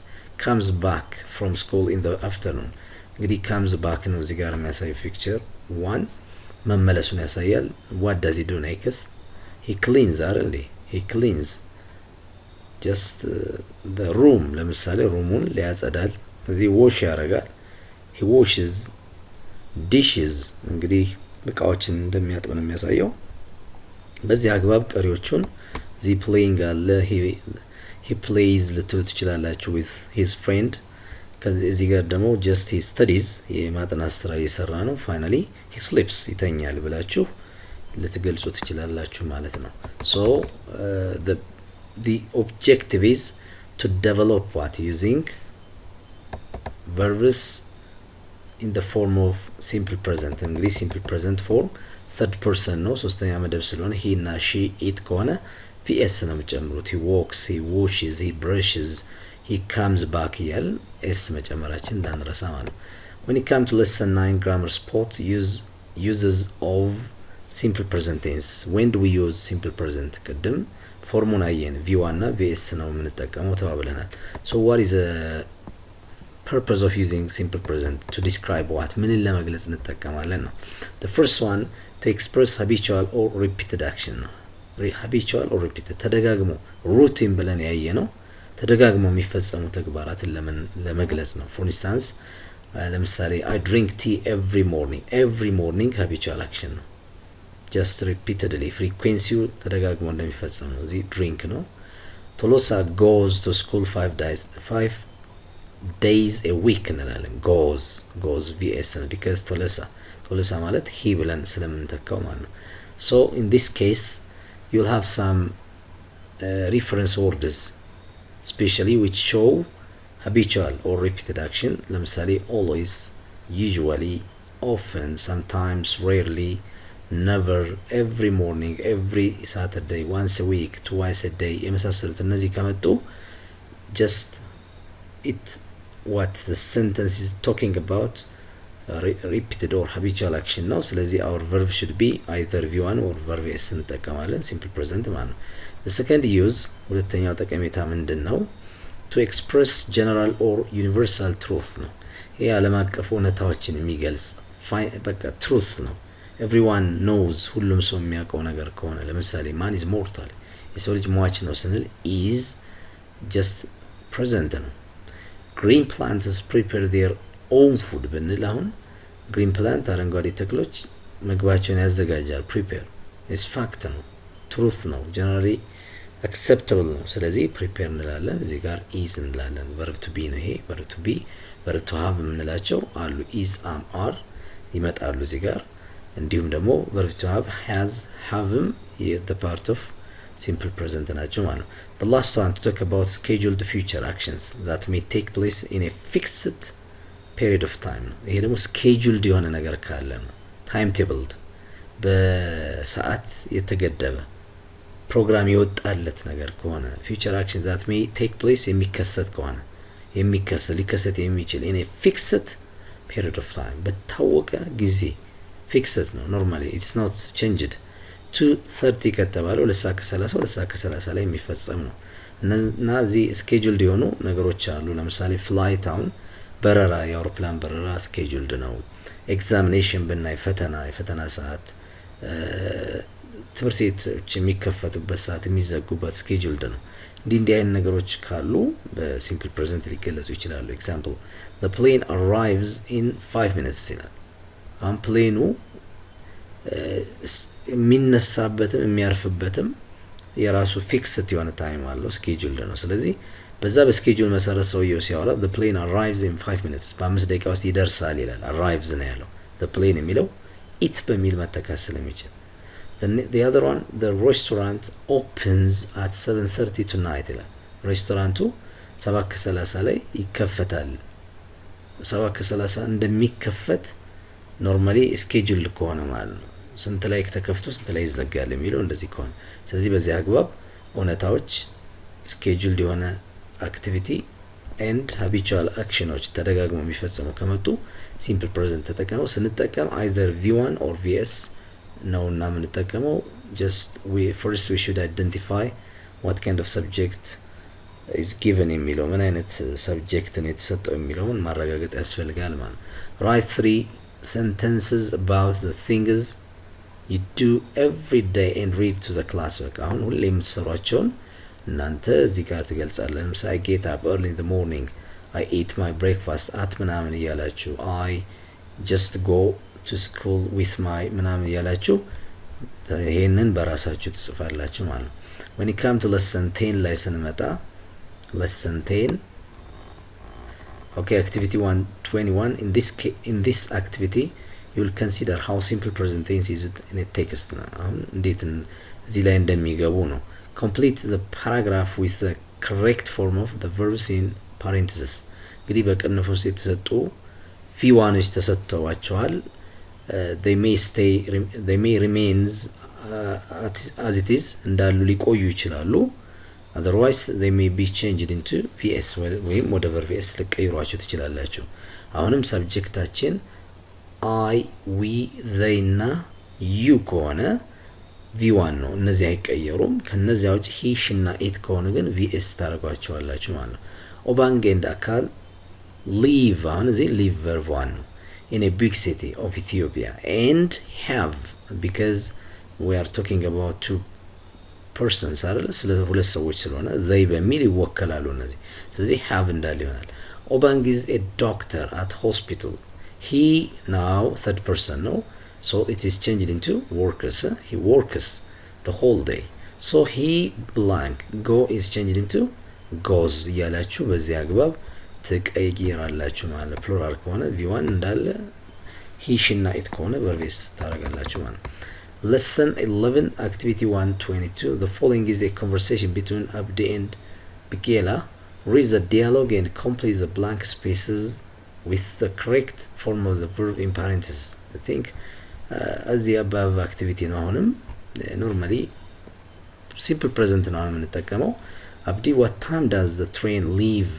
comes back from school in the afternoon. እንግዲህ comes back ነው እዚህ ጋር የሚያሳይ ፒክቸር 1 መመለሱን ያሳያል። what does he do next? he cleans አይደል? he cleans just the room ለምሳሌ ሩሙን ሊያጸዳል። እዚህ wash ያረጋል። he washes dishes እንግዲህ እቃዎችን እንደሚያጥብ ነው የሚያሳየው። በዚህ አግባብ ቀሪዎቹን እዚህ playing አለ he plays ልትሉ ትችላላችሁ with his friend። ከዚህ ጋር ደግሞ just he studies የማጥናት ስራ እየሰራ ነው። finally he sleeps ይተኛል ብላችሁ ልትገልጹ ትችላላችሁ ማለት ነው። so the the objective is to develop what using verbs in the form of simple present እንግዲህ simple present form third person ነው ሶስተኛ መደብ ስለሆነ he እና she it ከሆነ vs ነው የምጨምሩት he walks he washes he brushes he comes back እያል s መጨመራችን እንዳንረሳ ማለት ነው when it comes to lesson 9 grammar spot uses of simple present tense when do we use simple present ቅድም ፎርሙን አየን v1 እና vs ነው የምንጠቀመው ተባብለናል so what is a purpose of using simple present to describe what ምንን ለመግለጽ እንጠቀማለን ነው the first one to express habitual or repeated action ነው habitual or repeated ተደጋግሞ routine ብለን ያየ ነው ተደጋግሞ የሚፈጸሙ ተግባራትን ለመግለጽ ነው for instance ለምሳሌ I drink tea every morning habitual action ነው just repeatedly frequency ተደጋግሞ እንደሚፈጸም ነው እዚህ drink ነው Tolosa goes to school 5 days a week እንላለን goes vs because Tolosa ማለት he ብለን ስለምንተካው ማለት ነው so in this case you'll have some reference words especially which show habitual or repeated action ለምሳሌ always usually often sometimes rarely never every morning every Saturday once a week twice a day የመሳሰሉት እነዚህ ከመጡ just it what the sentence is talking about repeated or habitual action ነው ስለዚህ our verb should be either v1 or verb s እንጠቀማለን simple present ማለት ነው the second use ሁለተኛው ጠቀሜታ ምንድነው to express general or universal truth ነው ይሄ ዓለም አቀፍ እውነታዎችን የሚገልጽ በቃ truth ነው everyone knows ሁሉም ሰው የሚያውቀው ነገር ከሆነ ለምሳሌ man is mortal የሰው ልጅ ሟች ነው ስንል is just present ነው green plants prepare their own food ብንል አሁን green plant አረንጓዴ ተክሎች ምግባቸውን ያዘጋጃል prepare is fact ነው truth ነው generally acceptable ነው ስለዚህ prepare እንላለን እዚህ ጋር is እንላለን verb to be ነው ይሄ verb to be verb to have የምንላቸው አሉ is am are ይመጣሉ እዚህ ጋር እንዲሁም ደግሞ verb to have has haveም the part of simple present ናቸው ማለት ነው the last one to talk about scheduled future actions that may take place in a fixed period of time ይሄ ደግሞ scheduled የሆነ ነገር ካለ ነው time tabled በሰዓት የተገደበ ፕሮግራም ይወጣለት ነገር ከሆነ future actions that may take place የሚከሰት ከሆነ ሊከሰት የሚችል in a fixed period of time በታወቀ ጊዜ fixed ነው normally it's not changed 2:30 ከተባለው 2:30 ላይ የሚፈጸም ነው እና እዚህ scheduled የሆኑ ነገሮች አሉ ለምሳሌ flight አሁን በረራ የአውሮፕላን በረራ scheduled ነው examination ብናይ የፈተና ሰዓት ትምህርት ቤቶች የሚከፈቱበት ሰዓት የሚዘጉበት scheduled ነው እንዲህ አይነት ነገሮች ካሉ በሲምፕል ፕሬዘንት ሊገለጹ ይችላሉ example the plane arrives in 5 minutes ይላል አሁን ፕሌኑ የሚነሳበትም የሚያርፍበትም የራሱ ፊክስድ የሆነ ታይም አለው scheduled ነው ስለዚህ በዛ በስኬጁል መሰረት ሰውየው ሲያወራ the plane arrives in 5 minutes በ5 ደቂቃ ውስጥ ይደርሳል ይላል arrives ነው ያለው the plane የሚለው it በሚል መተካት ስለሚችል the other one the restaurant opens at 7:30 tonight ይላል ሬስቶራንቱ 7:30 ላይ ይከፈታል 7:30 እንደሚከፈት ኖርማሊ ስኬጁል ከሆነ ማለት ነው ስንት ላይ ተከፍቶ ስንት ላይ ይዘጋል የሚለው እንደዚህ ከሆነ ስለዚህ በዚህ አግባብ እውነታዎች scheduled የሆነ activity and habitual actions ተደጋግሞ የሚፈጸሙ ከመጡ simple present ተጠቅመው ስንጠቀም either v1 or vs ነውና የምንጠቀመው just first we should identify what kind of subject is given የሚለው ምን አይነት subject ነው የተሰጠው የሚለውን ማረጋገጥ ያስፈልጋል ማለት write 3 sentences about the things you do every day and read to the class በቃ አሁን ሁሌ የምትሰሯቸውን እናንተ እዚህ ጋር ትገልጻለህ ለምሳሌ I get up early in the morning I eat my breakfast at ምናምን እያላችሁ I just go to school with my ምናምን እያላችሁ ይሄንን በራሳችሁ ትጽፋላችሁ ማለት ነው when it comes to lesson 10 ላይ ስንመጣ lesson 10 okay activity 121 in this activity you will consider how simple present tense is in a text አሁን እንዴት እዚህ ላይ እንደሚገቡ ነው complete the paragraph with the correct form of the verbs in parentheses እንግዲህ በቅንፍ ውስጥ የተሰጡ v1ዎች ተሰጥተዋቸዋል they may remains as it is እንዳሉ ሊቆዩ ይችላሉ otherwise they may be changed into vs ወይም ወደ verb vs ልቀይሯቸው ትችላላችሁ አሁንም ሰብጀክታችን I we they እና you ከሆነ v1 ነው እነዚህ አይቀየሩም ከነዚያ ውጭ he she እና it ከሆነ ግን vs ታደርጓቸዋላችሁ ማለት ነው ኦባንግ and አካል live አሁን እዚህ live verb 1 ነው in a big city of Ethiopia and have because we are talking about two persons አይደል ስለ ሁለት ሰዎች ስለሆነ they በሚል ይወከላሉ እነዚህ ስለዚህ have እንዳለ ይሆናል ኦባንግ is a doctor at hospital he now third person no so it is changed into workers he works the whole day so he blank go is changed into goes ያላችሁ በዚህ አግባብ ትቀይራላችሁ ማለት ፕሉራል ከሆነ v1 እንዳለ he she እና it ከሆነ verb s ታረጋላችሁ ማለት lesson 11 activity 122 the following is a conversation between Abdi and Bikela read the dialogue and complete the blank spaces with the correct form of the verb in parentheses I think as the above activity ነው አሁንም normally simple present ነው የምንጠቀመው Abdi what time does the train leave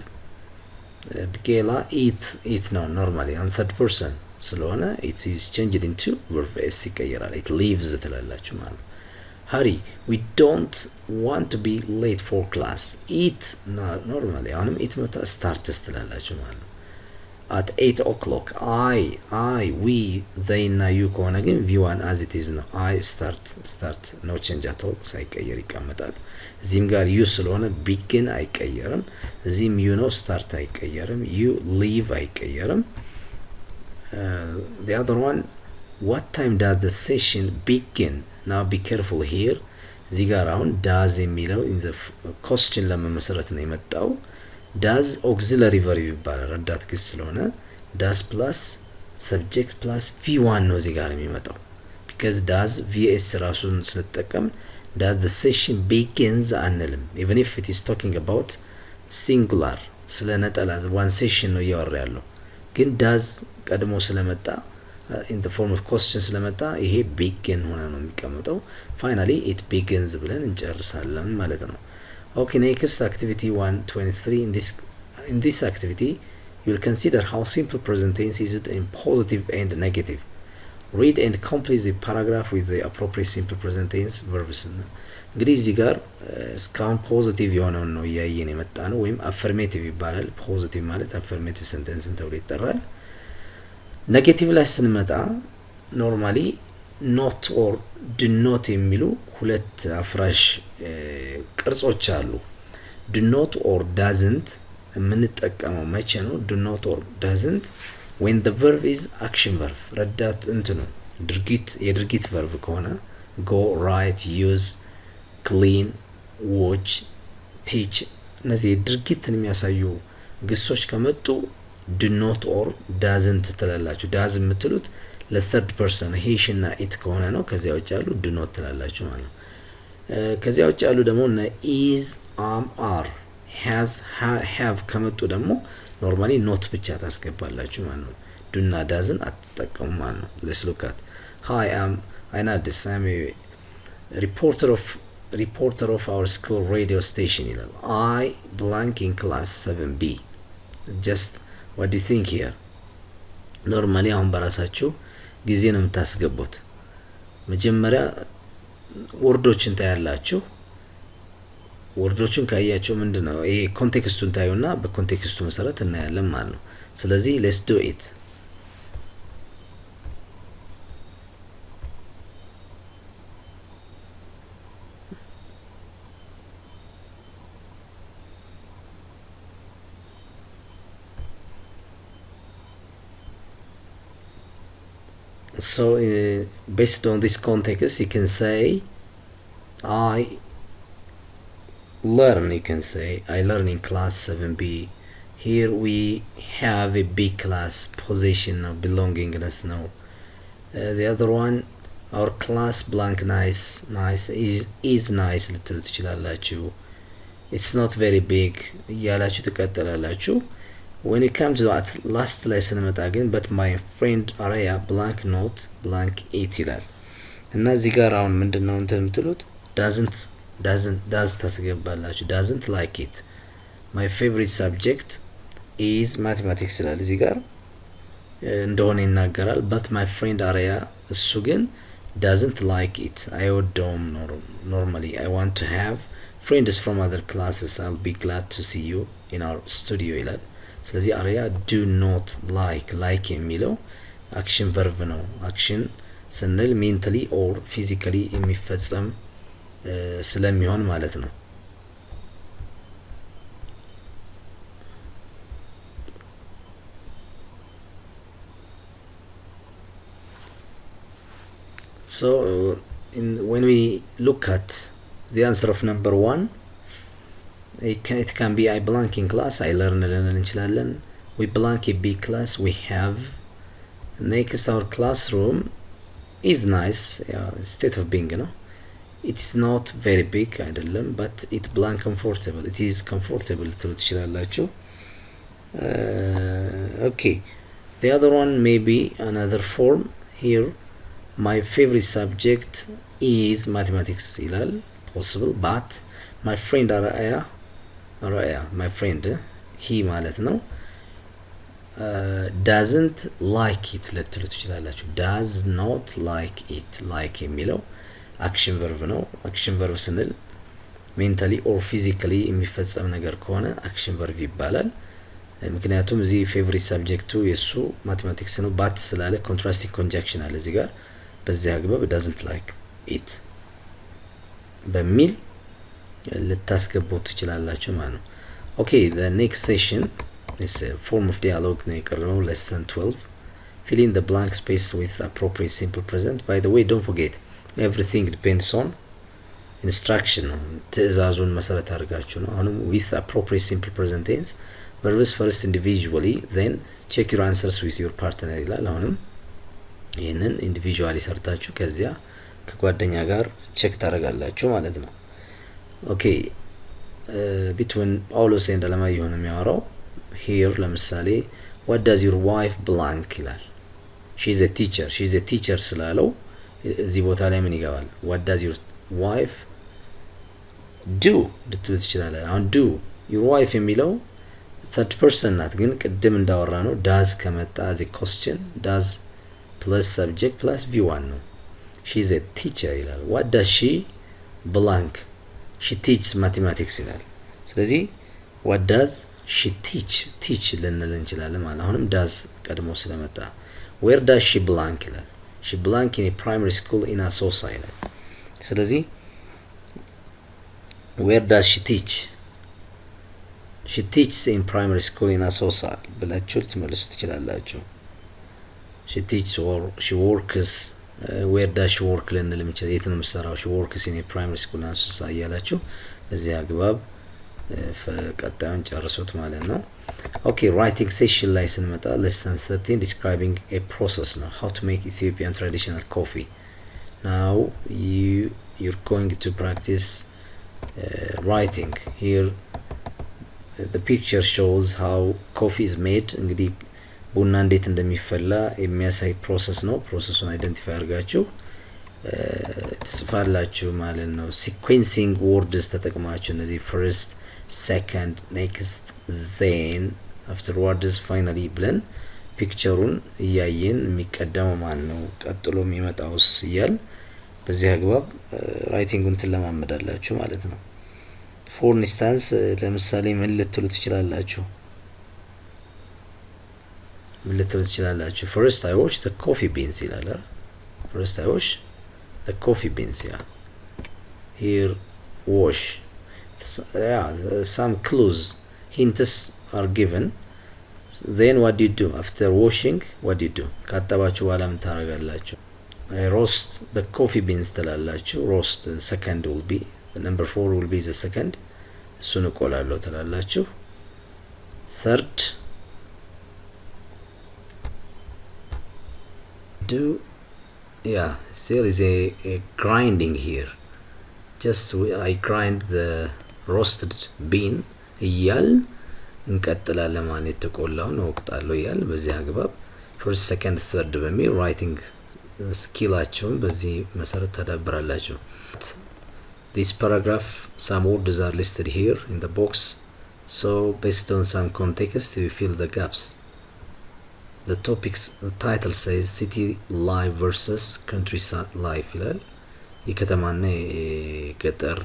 Bikela eat ነው normally on third person ስለሆነ it is changed into verb s ይቀየራል it leaves ትላላችሁ ማለት Hari we don't want to be late for class eat normally አሁንም eat መጣ start ትላላችሁ ማለት at 8 o'clock I we they እና you ከሆነ ግን v1 as it is ነው I start no change at all ሳይቀየር ይቀመጣል እዚህም ጋር you ስለሆነ begin አይቀየርም እዚህም you ነው start አይቀየርም you leave አይቀየርም the other one what time does the session begin now be careful here እዚህ ጋር አሁን does የሚለው in the question ለመመስረት ነው የመጣው does auxiliary verb ይባላል ረዳት ግስ ስለሆነ does plus subject plus v1 ነው እዚህ ጋር የሚመጣው because does vs ራሱን ስለተጠቀም does the session begins አንልም even if it is talking about singular ስለ ነጠላ one session ነው እያወራ ያለው ግን does ቀድሞ ስለመጣ in the form of question ስለመጣ ይሄ begin ሆነ ነው የሚቀመጠው finally it begins ብለን እንጨርሳለን ማለት ነው Okay, next activity 123 in this activity you will consider how simple present tense is in positive and negative read and complete the paragraph with the appropriate simple present tense verbs እንግዲህ እዚህ ጋር እስካሁን ፖዚቲቭ የሆነው ነው ያየን የመጣ ነው ወይም አፈርሜቲቭ ይባላል ፖዚቲቭ ማለት አፈርሜቲቭ ሴንተንስም ተብሎ ይጠራል ኔጌቲቭ ላይ ስንመጣ ኖርማሊ not or do not የሚሉ ሁለት አፍራሽ ቅርጾች አሉ do not or doesn't የምንጠቀመው መቼ ነው do not or doesn't when the verb is action verb ረዳት እንትኑ የድርጊት verb ከሆነ go write use clean watch teach እነዚህ ድርጊትን የሚያሳዩ ግሶች ከመጡ do not or doesn't ትላላችሁ does የምትሉት ለthird person he she እና it ከሆነ ነው ከዚያ ውጭ ያሉ do not ትላላችሁ ማለት ነው ከዚያ ውጭ ያሉ ደግሞ እና is are has have ከመጡ ደግሞ ኖርማሊ not ብቻ ታስገባላችሁ ማለት ነው do እና doesn't አትጠቀሙ ማለት ነው let's look at hi I know this I'm a reporter of our school radio station ይላል I blank in class 7B just what do you think here ኖርማሊ አሁን በራሳችሁ ጊዜ ነው የምታስገቡት መጀመሪያ ወርዶችን ታያላችሁ ወርዶችን ካያችሁ ምንድነው ይሄ ኮንቴክስቱን ታዩና በኮንቴክስቱ መሰረት እናያለን ማለት ነው ስለዚህ let's do it So based on this context you can say I learn you can say I learn in class 7B here we have a big class position of belongingness now the other one our class blank nice is nice ልትሉ ትችላላችሁ። it's not very big እያላችሁ ትቀጥላላችሁ። when it comes to that last ላይ ስንመጣ ግን but my friend አሪያ blank not blank it ይላል እና እዚህ ጋር አሁን ምንድነው እንትን የምትሉት does ታስገባላችሁ። doesn't like it my favorite subject is mathematics ይላል እዚህ ጋር እንደሆነ ይናገራል። but my friend አሪያ እሱ ግን doesn't like it አይወደውም normally I want to have friends from other classes I'll be glad to see you in our studio ይላል። ስለዚህ አሪያ do not like የሚለው አክሽን ቨርብ ነው። አክሽን ስንል mentally or physically የሚፈጸም ስለሚሆን ማለት ነው። So when we look at the answer of number 1, it can be I blank in class I learn ልንል እንችላለን። we blank a big class we have. next our classroom is nice state of being ነው it's not very big አይደለም but it blank comfortable it is comfortable ትሉ ትችላላችሁ። okay the other one may be another form here my favorite subject is mathematics ይላል possible but my friend አራያ my friend he ማለት ነው doesn't like it ልትሉ ትችላላችሁ። does not like it like የሚለው አክሽን ቨርብ ነው። አክሽን ቨርብ ስንል ሜንታሊ ኦር ፊዚካሊ የሚፈጸም ነገር ከሆነ አክሽን ቨርብ ይባላል። ምክንያቱም እዚህ ፌቨሪት ሰብጀክቱ የሱ ማቴማቲክስ ነው ባት ስላለ ኮንትራስቲንግ ኮንጃክሽን አለ እዚህ ጋር በዚህ አግባብ doesn't like it በሚል ልታስገቡት ትችላላችሁ ማለት ነው። okay the next session is a form of dialogue ነው የቀረበው lesson 12 fill in the blank space with appropriate simple present. by the way don't forget everything depends on instruction ነው ትዕዛዙን መሰረት አድርጋችሁ ነው። አሁንም with appropriate simple present tense verbs first individually then check your answers with your partner ይላል። አሁንም ይሄንን ኢንዲቪጁዋሊ ሰርታችሁ ከዚያ ከጓደኛ ጋር ቼክ ታደርጋላችሁ ማለት ነው። ኦኬ between ጳውሎስ and አለማየሁ ነው የሚያወራው here ለምሳሌ what does your wife blank ይላል። she is a teacher ስላለው እዚህ ቦታ ላይ ምን ይገባል? what does your wife do ልትሉ ትችላላችሁ። አሁን do your wife የሚለው third person ናት ግን ቅድም እንዳወራ ነው does ከመጣ as a question does plus subject plus v1 ነው። she is a teacher ይላል። what does she blank she teaches mathematics ይላል። ስለዚህ what does she teach ልንል እንችላለን ማለት አሁንም does ቀድሞ ስለመጣ where does she blank ይላል። she blank in a primary school in Asosa ይላል። ስለዚህ where does she teach she teaches in primary school in Asosa ብላችሁ ልትመልሱ ትችላላችሁ። she teaches or she works where does she work ልንል እንችላለን። የት ነው የምትሰራው? she works in a primary school in Asosa እያላችሁ እዚህ አግባብ ቀጣዩን ጨርሱት ማለት ነው። ኦኬ ራይቲንግ ሴሽን ላይ ስንመጣ lesson 13 describing a process ነው how to make Ethiopian traditional coffee. now you're going to practice writing here. the picture shows how coffee is made. እንግዲህ ቡና እንዴት እንደሚፈላ የሚያሳይ ፕሮሰስ ነው። ፕሮሰሱን አይደንቲፋይ አድርጋችሁ ትጽፋላችሁ ማለት ነው። ሲኩዌንሲንግ ወርድስ ተጠቅማችሁ እነዚህ first second next then afterwards finally ብለን ፒክቸሩን እያየን የሚቀደመው ማን ነው ቀጥሎ የሚመጣውስ እያል በዚህ አግባብ ራይቲንጉን ትለማመዳላችሁ ማለት ነው። for instance ለምሳሌ ምን ልትሉ ትችላላችሁ? first I wash the coffee beans ይላል። first I wash the coffee beans here wash some clues hints are given. then what do you do after washing? what do you do? ካጠባችሁ በኋላ ምን ታደርጋላችሁ? I roast the coffee beans ትላላችሁ። roast second will be number 4 will be the second እሱን እቆላለሁ ትላላችሁ። third do yeah, still is a grinding here. Just I grind the roasted bean እያል እንቀጥላለን ማለት የተቆላውን ወቅጣለሁ እያል በዚህ አግባብ first second third በሚል writing ስኪላቸውን በዚህ መሰረት ተዳብራላችሁ። This paragraph, some words are listed here in the box, so based on some context you fill the gaps. The title says city life versus countryside life ይላል። የከተማና የገጠር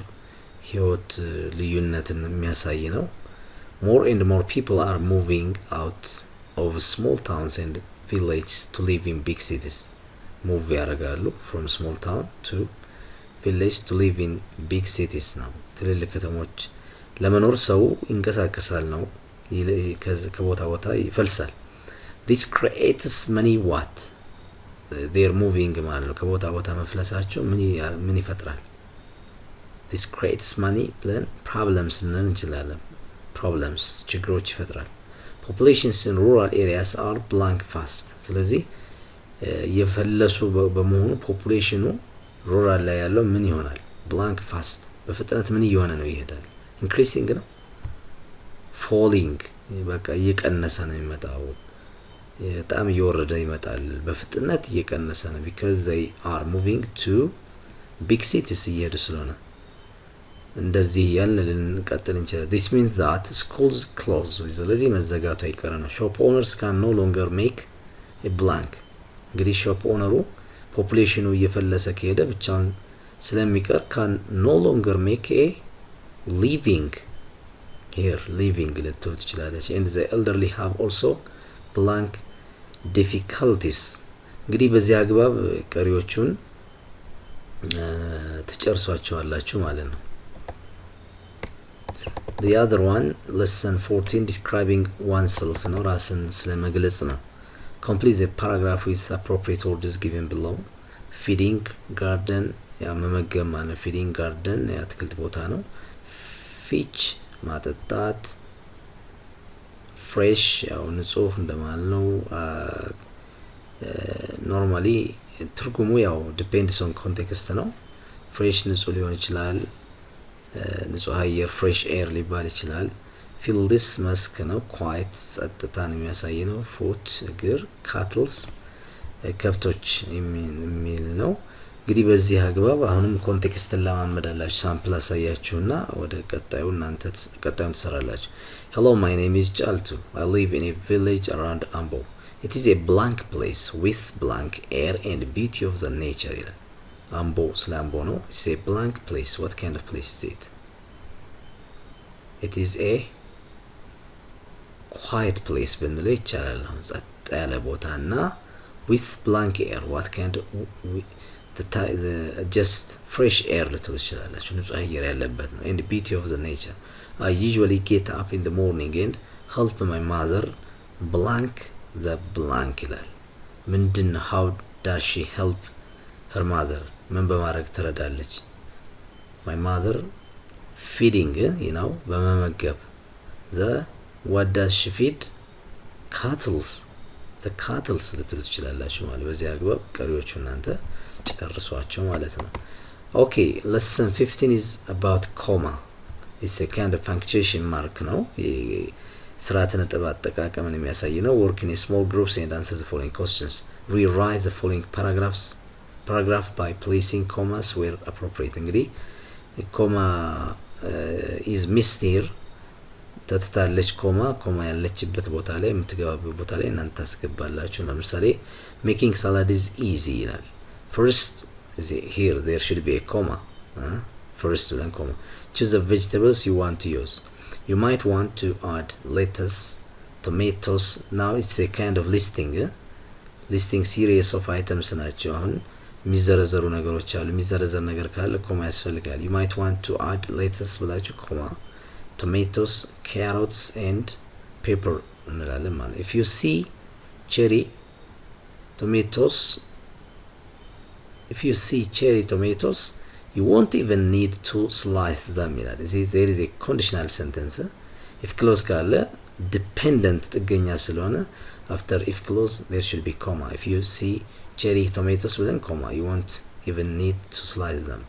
ህይወት ልዩነትን የሚያሳይ ነው። More and more people are moving out of small towns and villages to live in big cities. Move ያደርጋሉ from small town to village to live in big cities ነው። ትልልቅ ከተሞች ለመኖር ሰው ይንቀሳቀሳል ነው። ከቦታ ቦታ ይፈልሳል። This creates many what? They are moving ማለት ነው። ከቦታ ቦታ መፍለሳቸው ምን ይፈጥራል? This creates money ብለን problems ልንል እንችላለን። problems ችግሮች ይፈጥራል። Populations in rural areas are blank fast. ስለዚህ የፈለሱ በመሆኑ ፖፑሌሽኑ ሩራል ላይ ያለው ምን ይሆናል? blank fast በፍጥነት ምን እየሆነ ነው? ይሄዳል። increasing ነው falling በቃ እየቀነሰ ነው የሚመጣው። በጣም እየወረደ ይመጣል። በፍጥነት እየቀነሰ ነው because they are moving to big cities እየሄዱ ስለሆነ እንደዚህ ያልን ልንቀጥል እንችላለን። This means that schools close. ስለዚህ መዘጋቱ አይቀር ነው። shop owners can no longer make a blank. እንግዲህ shop owner ፖፑሌሽኑ እየፈለሰ ከሄደ ብቻውን ስለሚቀር can no longer make a living. here living ልትወት ትችላለች። and the elderly have also blank difficulties. እንግዲህ በዚህ አግባብ ቀሪዎቹን ተጨርሷቸዋላችሁ ማለት ነው። The other one, lesson 14, describing oneself ነው። ራስን ስለመግለጽ ነው። Complete the paragraph with appropriate words given below. Feeding garden ያ መመገብ ማለት feeding garden የአትክልት ቦታ ነው። Fetch ማጠጣት፣ fresh ያው ንጹህ እንደማለት ነው። ኖርማሊ ትርጉሙ ያው depends on context ነው። fresh ንጹህ ሊሆን ይችላል። ንጹህ አየር fresh air ሊባል ይችላል። fill this መስክ ነው። quiet ጸጥታን የሚያሳይ ነው። foot እግር፣ cattles ከብቶች የሚል ነው። እንግዲህ በዚህ አግባብ አሁንም ኮንቴክስትን ለማመዳላችሁ ሳምፕል አሳያችሁና ወደ ቀጣዩን ትሰራላችሁ። Hello, my name is Jaltu. I live in a village around Ambo. It is a blank place with blank air and beauty of the nature. Ambo ስለ አምቦ ነው። It's a blank place. What kind of place is it? It is a quiet place ብንለው ይቻላል። ጸጥ ያለ ቦታና with blank air. What kind of just fresh air ልትሉ ትችላላችሁ። ንጹህ አየር ያለበት ነው። and beauty of the nature. I usually get up in the morning and help my mother blank the blank ይላል። ምንድነው? how does she help her mother? ምን በማድረግ ትረዳለች? my mother feeding በመመገብ the what does she feed? cattles the cattles ልትሉ ትችላላችሁ ማለት በዚህ አግባብ ቀሪዎቹ እናንተ ጨርሷቸው ማለት ነው። okay, lesson 15 is about comma. It's a kind of punctuation mark ነው። ስርዓተ ነጥብ አጠቃቀምን የሚያሳይ ነው። work in small groups and answer the following questions. Rewrite the following paragraph by placing commas where appropriate. እንግዲህ comma is missed here. ተትታለች ኮማ ያለችበት ቦታ ላይ የምትገባበት ቦታ ላይ እናንተ ታስገባላችሁ። ለምሳሌ making salad is easy ይላል። first here there should be a comma. first ብለን comma. Choose the vegetables you want to use. You might want to add lettuce, tomatoes. Now it's a kind of listing series of items ናቸው። አሁን የሚዘረዘሩ ነገሮች አሉ። የሚዘረዘር ነገር ካለ ኮማ ያስፈልጋል። You might want to add lettuce ብላችሁ ኮማ፣ tomatoes, carrots and pepper እንላለን ማለት። If you see cherry tomatoes, you won't even need to slice them ይላል። there is a conditional sentence. if clause ካለ dependent ጥገኛ ስለሆነ after if clause there should be comma. if you see cherry tomatoes ብለን ኮማ you won't even need to slice them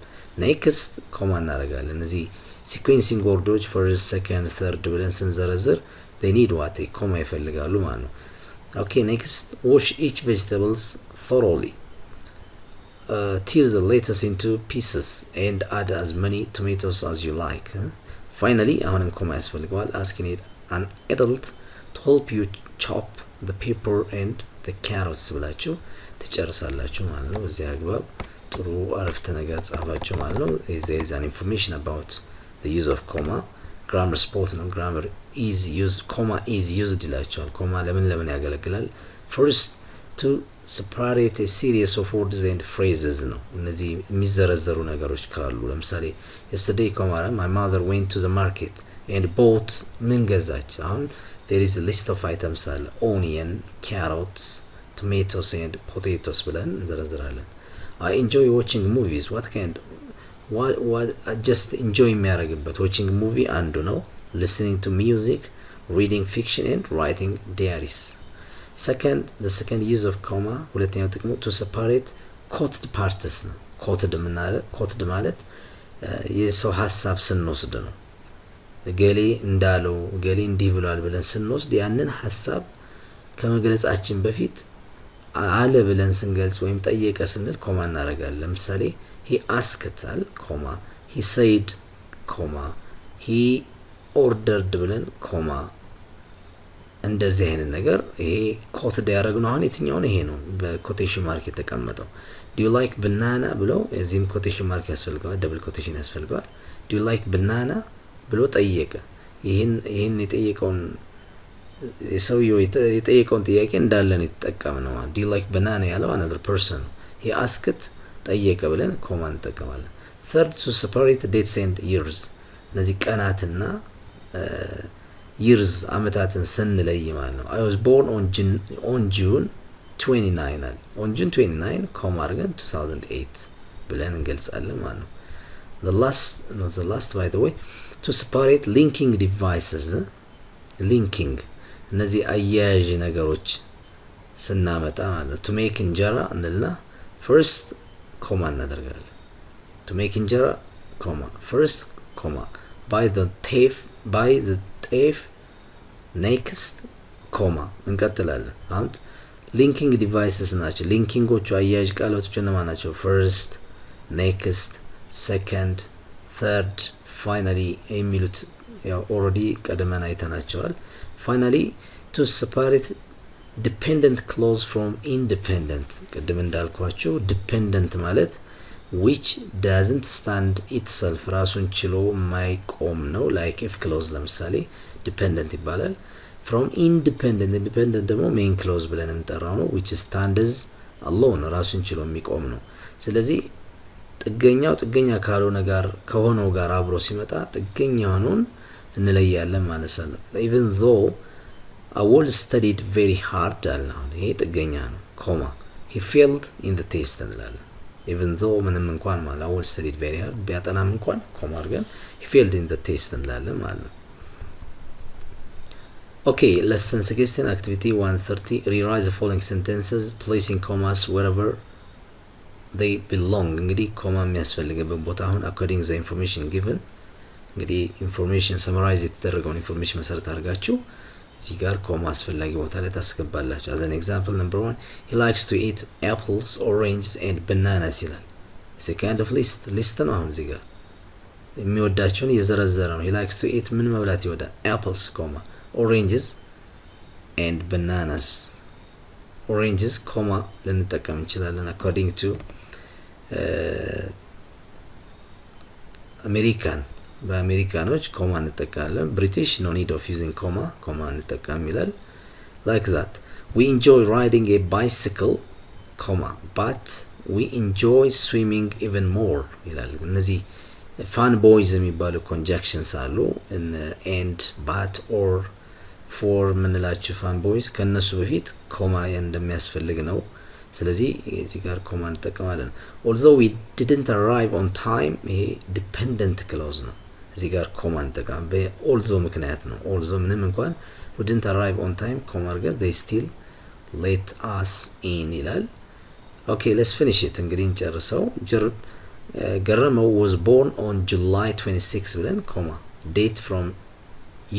next ኮማ እናደርጋለን እዚህ sequencing ወርዶች first second third ብለን ስንዘረዝር they need what a ኮማ ይፈልጋሉ ማለት ነው okay next wash each vegetables thoroughly tear the lettuce into pieces and add as many tomatoes as you like finally አሁንም ኮማ ያስፈልገዋል asking an adult to help you chop the pepper and the carrots ብላችሁ ትጨርሳላችሁ ማለት ነው እዚህ አግባብ ጥሩ አረፍተ ነገር ጻፋችሁ ማለት ነው there is an information about the use of comma grammar sport ነው grammar is used comma is used ይላችኋል comma ለምን ያገለግላል first to separate a series of words and phrases ነው እነዚህ የሚዘረዘሩ ነገሮች ካሉ ለምሳሌ yesterday comma my mother went to the market and bought ምን ገዛች አሁን there is a list of items አለ onion carrots tomatoes and potatoes ብለን እንዘረዝራለን I enjoy watching movies what I just enjoy የሚያደርግበት watching movie አንዱ ነው listening to music reading fiction and writing diaries the second use of comma ሁለተኛው ጥቅሙ to separate quoted parts ነው quoted ማለት የሰው ሐሳብ ስንወስድ ነው ገሌ እንዳለው ገሌ እንዲህ ብሏል ብለን ስንወስድ ያንን ሐሳብ ከመግለጻችን በፊት አለ ብለን ስንገልጽ ወይም ጠየቀ ስንል ኮማ እናደርጋለን ለምሳሌ he asked አል ኮማ he said ኮማ he ordered ብለን ኮማ እንደዚህ አይነት ነገር ይሄ ኮት ያደረግነው አሁን የትኛው ነው ይሄ ነው በኮቴሽን ማርክ የተቀመጠው do you like banana ብሎ እዚህም ኮቴሽን ማርክ ያስፈልገዋል ደብል ኮቴሽን ያስፈልገዋል do you like banana ብሎ ጠየቀ ይሄን የጠየቀውን የሰውየው የጠየቀውን ጥያቄ እንዳለ ነው የተጠቀመው do you like banana ያለው another person he asked ጠየቀ ብለን ኮማ እንጠቀማለን third to separate dates and years እነዚህ ቀናትና years አመታትን ስንለይ ማለት ነው I was born on June 29 on June 29 ኮማ አድርገን 2008 ብለን እንገልጻለን ማለት ነው the last by the way to separate linking devices linking እነዚህ አያያዥ ነገሮች ስናመጣ ማለት to make እንጀራ እንልና first ኮማ እናደርጋለን to make እንጀራ ኮማ first ኮማ by the tape next ኮማ እንቀጥላለን አሁን linking devices ናቸው ሊንኪንጎቹ አያያዥ ቃላቶች እነማን ናቸው first next second third finally የሚሉት ያው already ቀደመን አይተናቸዋል finally to separate dependent clause from independent ቀደም እንዳልኳችሁ dependent ማለት which doesn't stand itself ራሱን ችሎ ማይቆም ነው like if clause ለምሳሌ dependent ይባላል from independent ደግሞ main clause ብለን እንጠራው ነው which stands alone ራሱን ችሎ የሚቆም ነው ስለዚህ ጥገኛ ካልሆነ ጋር ከሆነው ጋር አብሮ ሲመጣ ጥገኛውን እንለያለን ማለት ነው even though I will studied very hard አልነው ይሄ ጥገኛ ነው ኮማ he failed in the test እንላለን even though ምንም እንኳን ማለት I will studied very hard ቢያጠናም እንኳን ኮማ አድርገን he failed in the test እንላለን ማለት ነው okay lesson 16 activity 130 rewrite the following sentences placing commas wherever they belong እንግዲህ ኮማ የሚያስፈልገበት ቦታ አሁን according to the information given እንግዲህ ኢንፎርሜሽን ሰመራይዝ የተደረገውን ኢንፎርሜሽን መሰረት አድርጋችሁ እዚህ ጋር ኮማ አስፈላጊ ቦታ ላይ ታስገባላችሁ as an example number 1 he likes to eat apples oranges and bananas ይላል it's a kind of list ነው አሁን እዚህ ጋር የሚወዳቸውን የዘረዘረ ነው he likes to eat ምን መብላት ይወዳል apples ኮማ oranges and bananas oranges ኮማ ልንጠቀም እንችላለን according to American በአሜሪካኖች ኮማ እንጠቀማለን British no need of using ኮማ እንጠቀም ይላል like that we enjoy riding a bicycle but we enjoy swimming even more ይላል እነዚህ fun boys የሚባሉ conjunctions አሉ and but or for ምንላችሁ fun boys ከነሱ በፊት ኮማ እንደሚያስፈልግ ነው ስለዚህ እዚህ ጋር ኮማ እንጠቀማለን although we didn't arrive on time ይሄ dependent clause ነው እዚህ ጋር ኮማ እንጠቀም although ምክንያት ነው although ምንም እንኳን we didn't arrive on time ኮማ አድርገን they still let us in ይላል Okay, let's finish it. እንግዲህ እንጨርሰው። ገረመው was born on July 26 ብለን ኮማ date from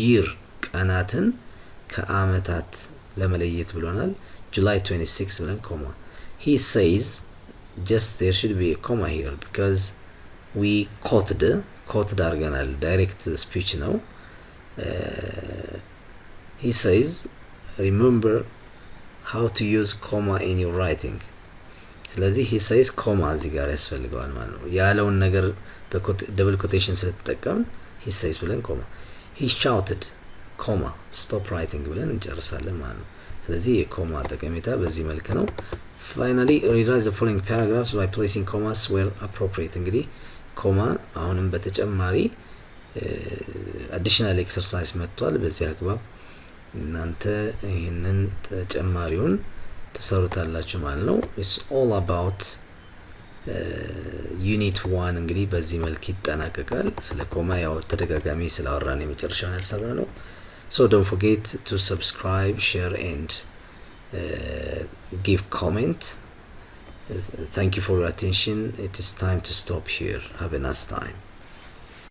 year ቀናትን ከአመታት ለመለየት ብሎናል። July 26 ብለን ኮማ he says just there should be a comma here because we quoted አድርገናል። direct speech ነው። he says remember how to use comma in your writing ስለዚህ he says comma እዚህ ጋር ያስፈልገዋል ማለት ነው። ያለውን ነገር በደብል ኮቴሽን ስለተጠቀምን he says ብለን comma he shouted comma stop writing ብለን እንጨርሳለን ማለት ነው። ስለዚህ የኮማ ጠቀሜታ በዚህ መልኩ ነው። finally rewrite the following paragraphs by placing commas where appropriate እንግዲህ ኮማ አሁንም በተጨማሪ additional exercise መጥቷል። በዚህ አግባብ እናንተ ይሄንን ተጨማሪውን ተሰሩታላችሁ ማለት ነው። it's all about unit 1 እንግዲህ በዚህ መልኩ ይጠናቀቃል። ስለ ኮማ ያው ተደጋጋሚ ስላወራን የመጨረሻውን ያልሰራነው። so don't forget to subscribe, share and give comment. Thank you for your attention. It is time to stop here. Have a nice time.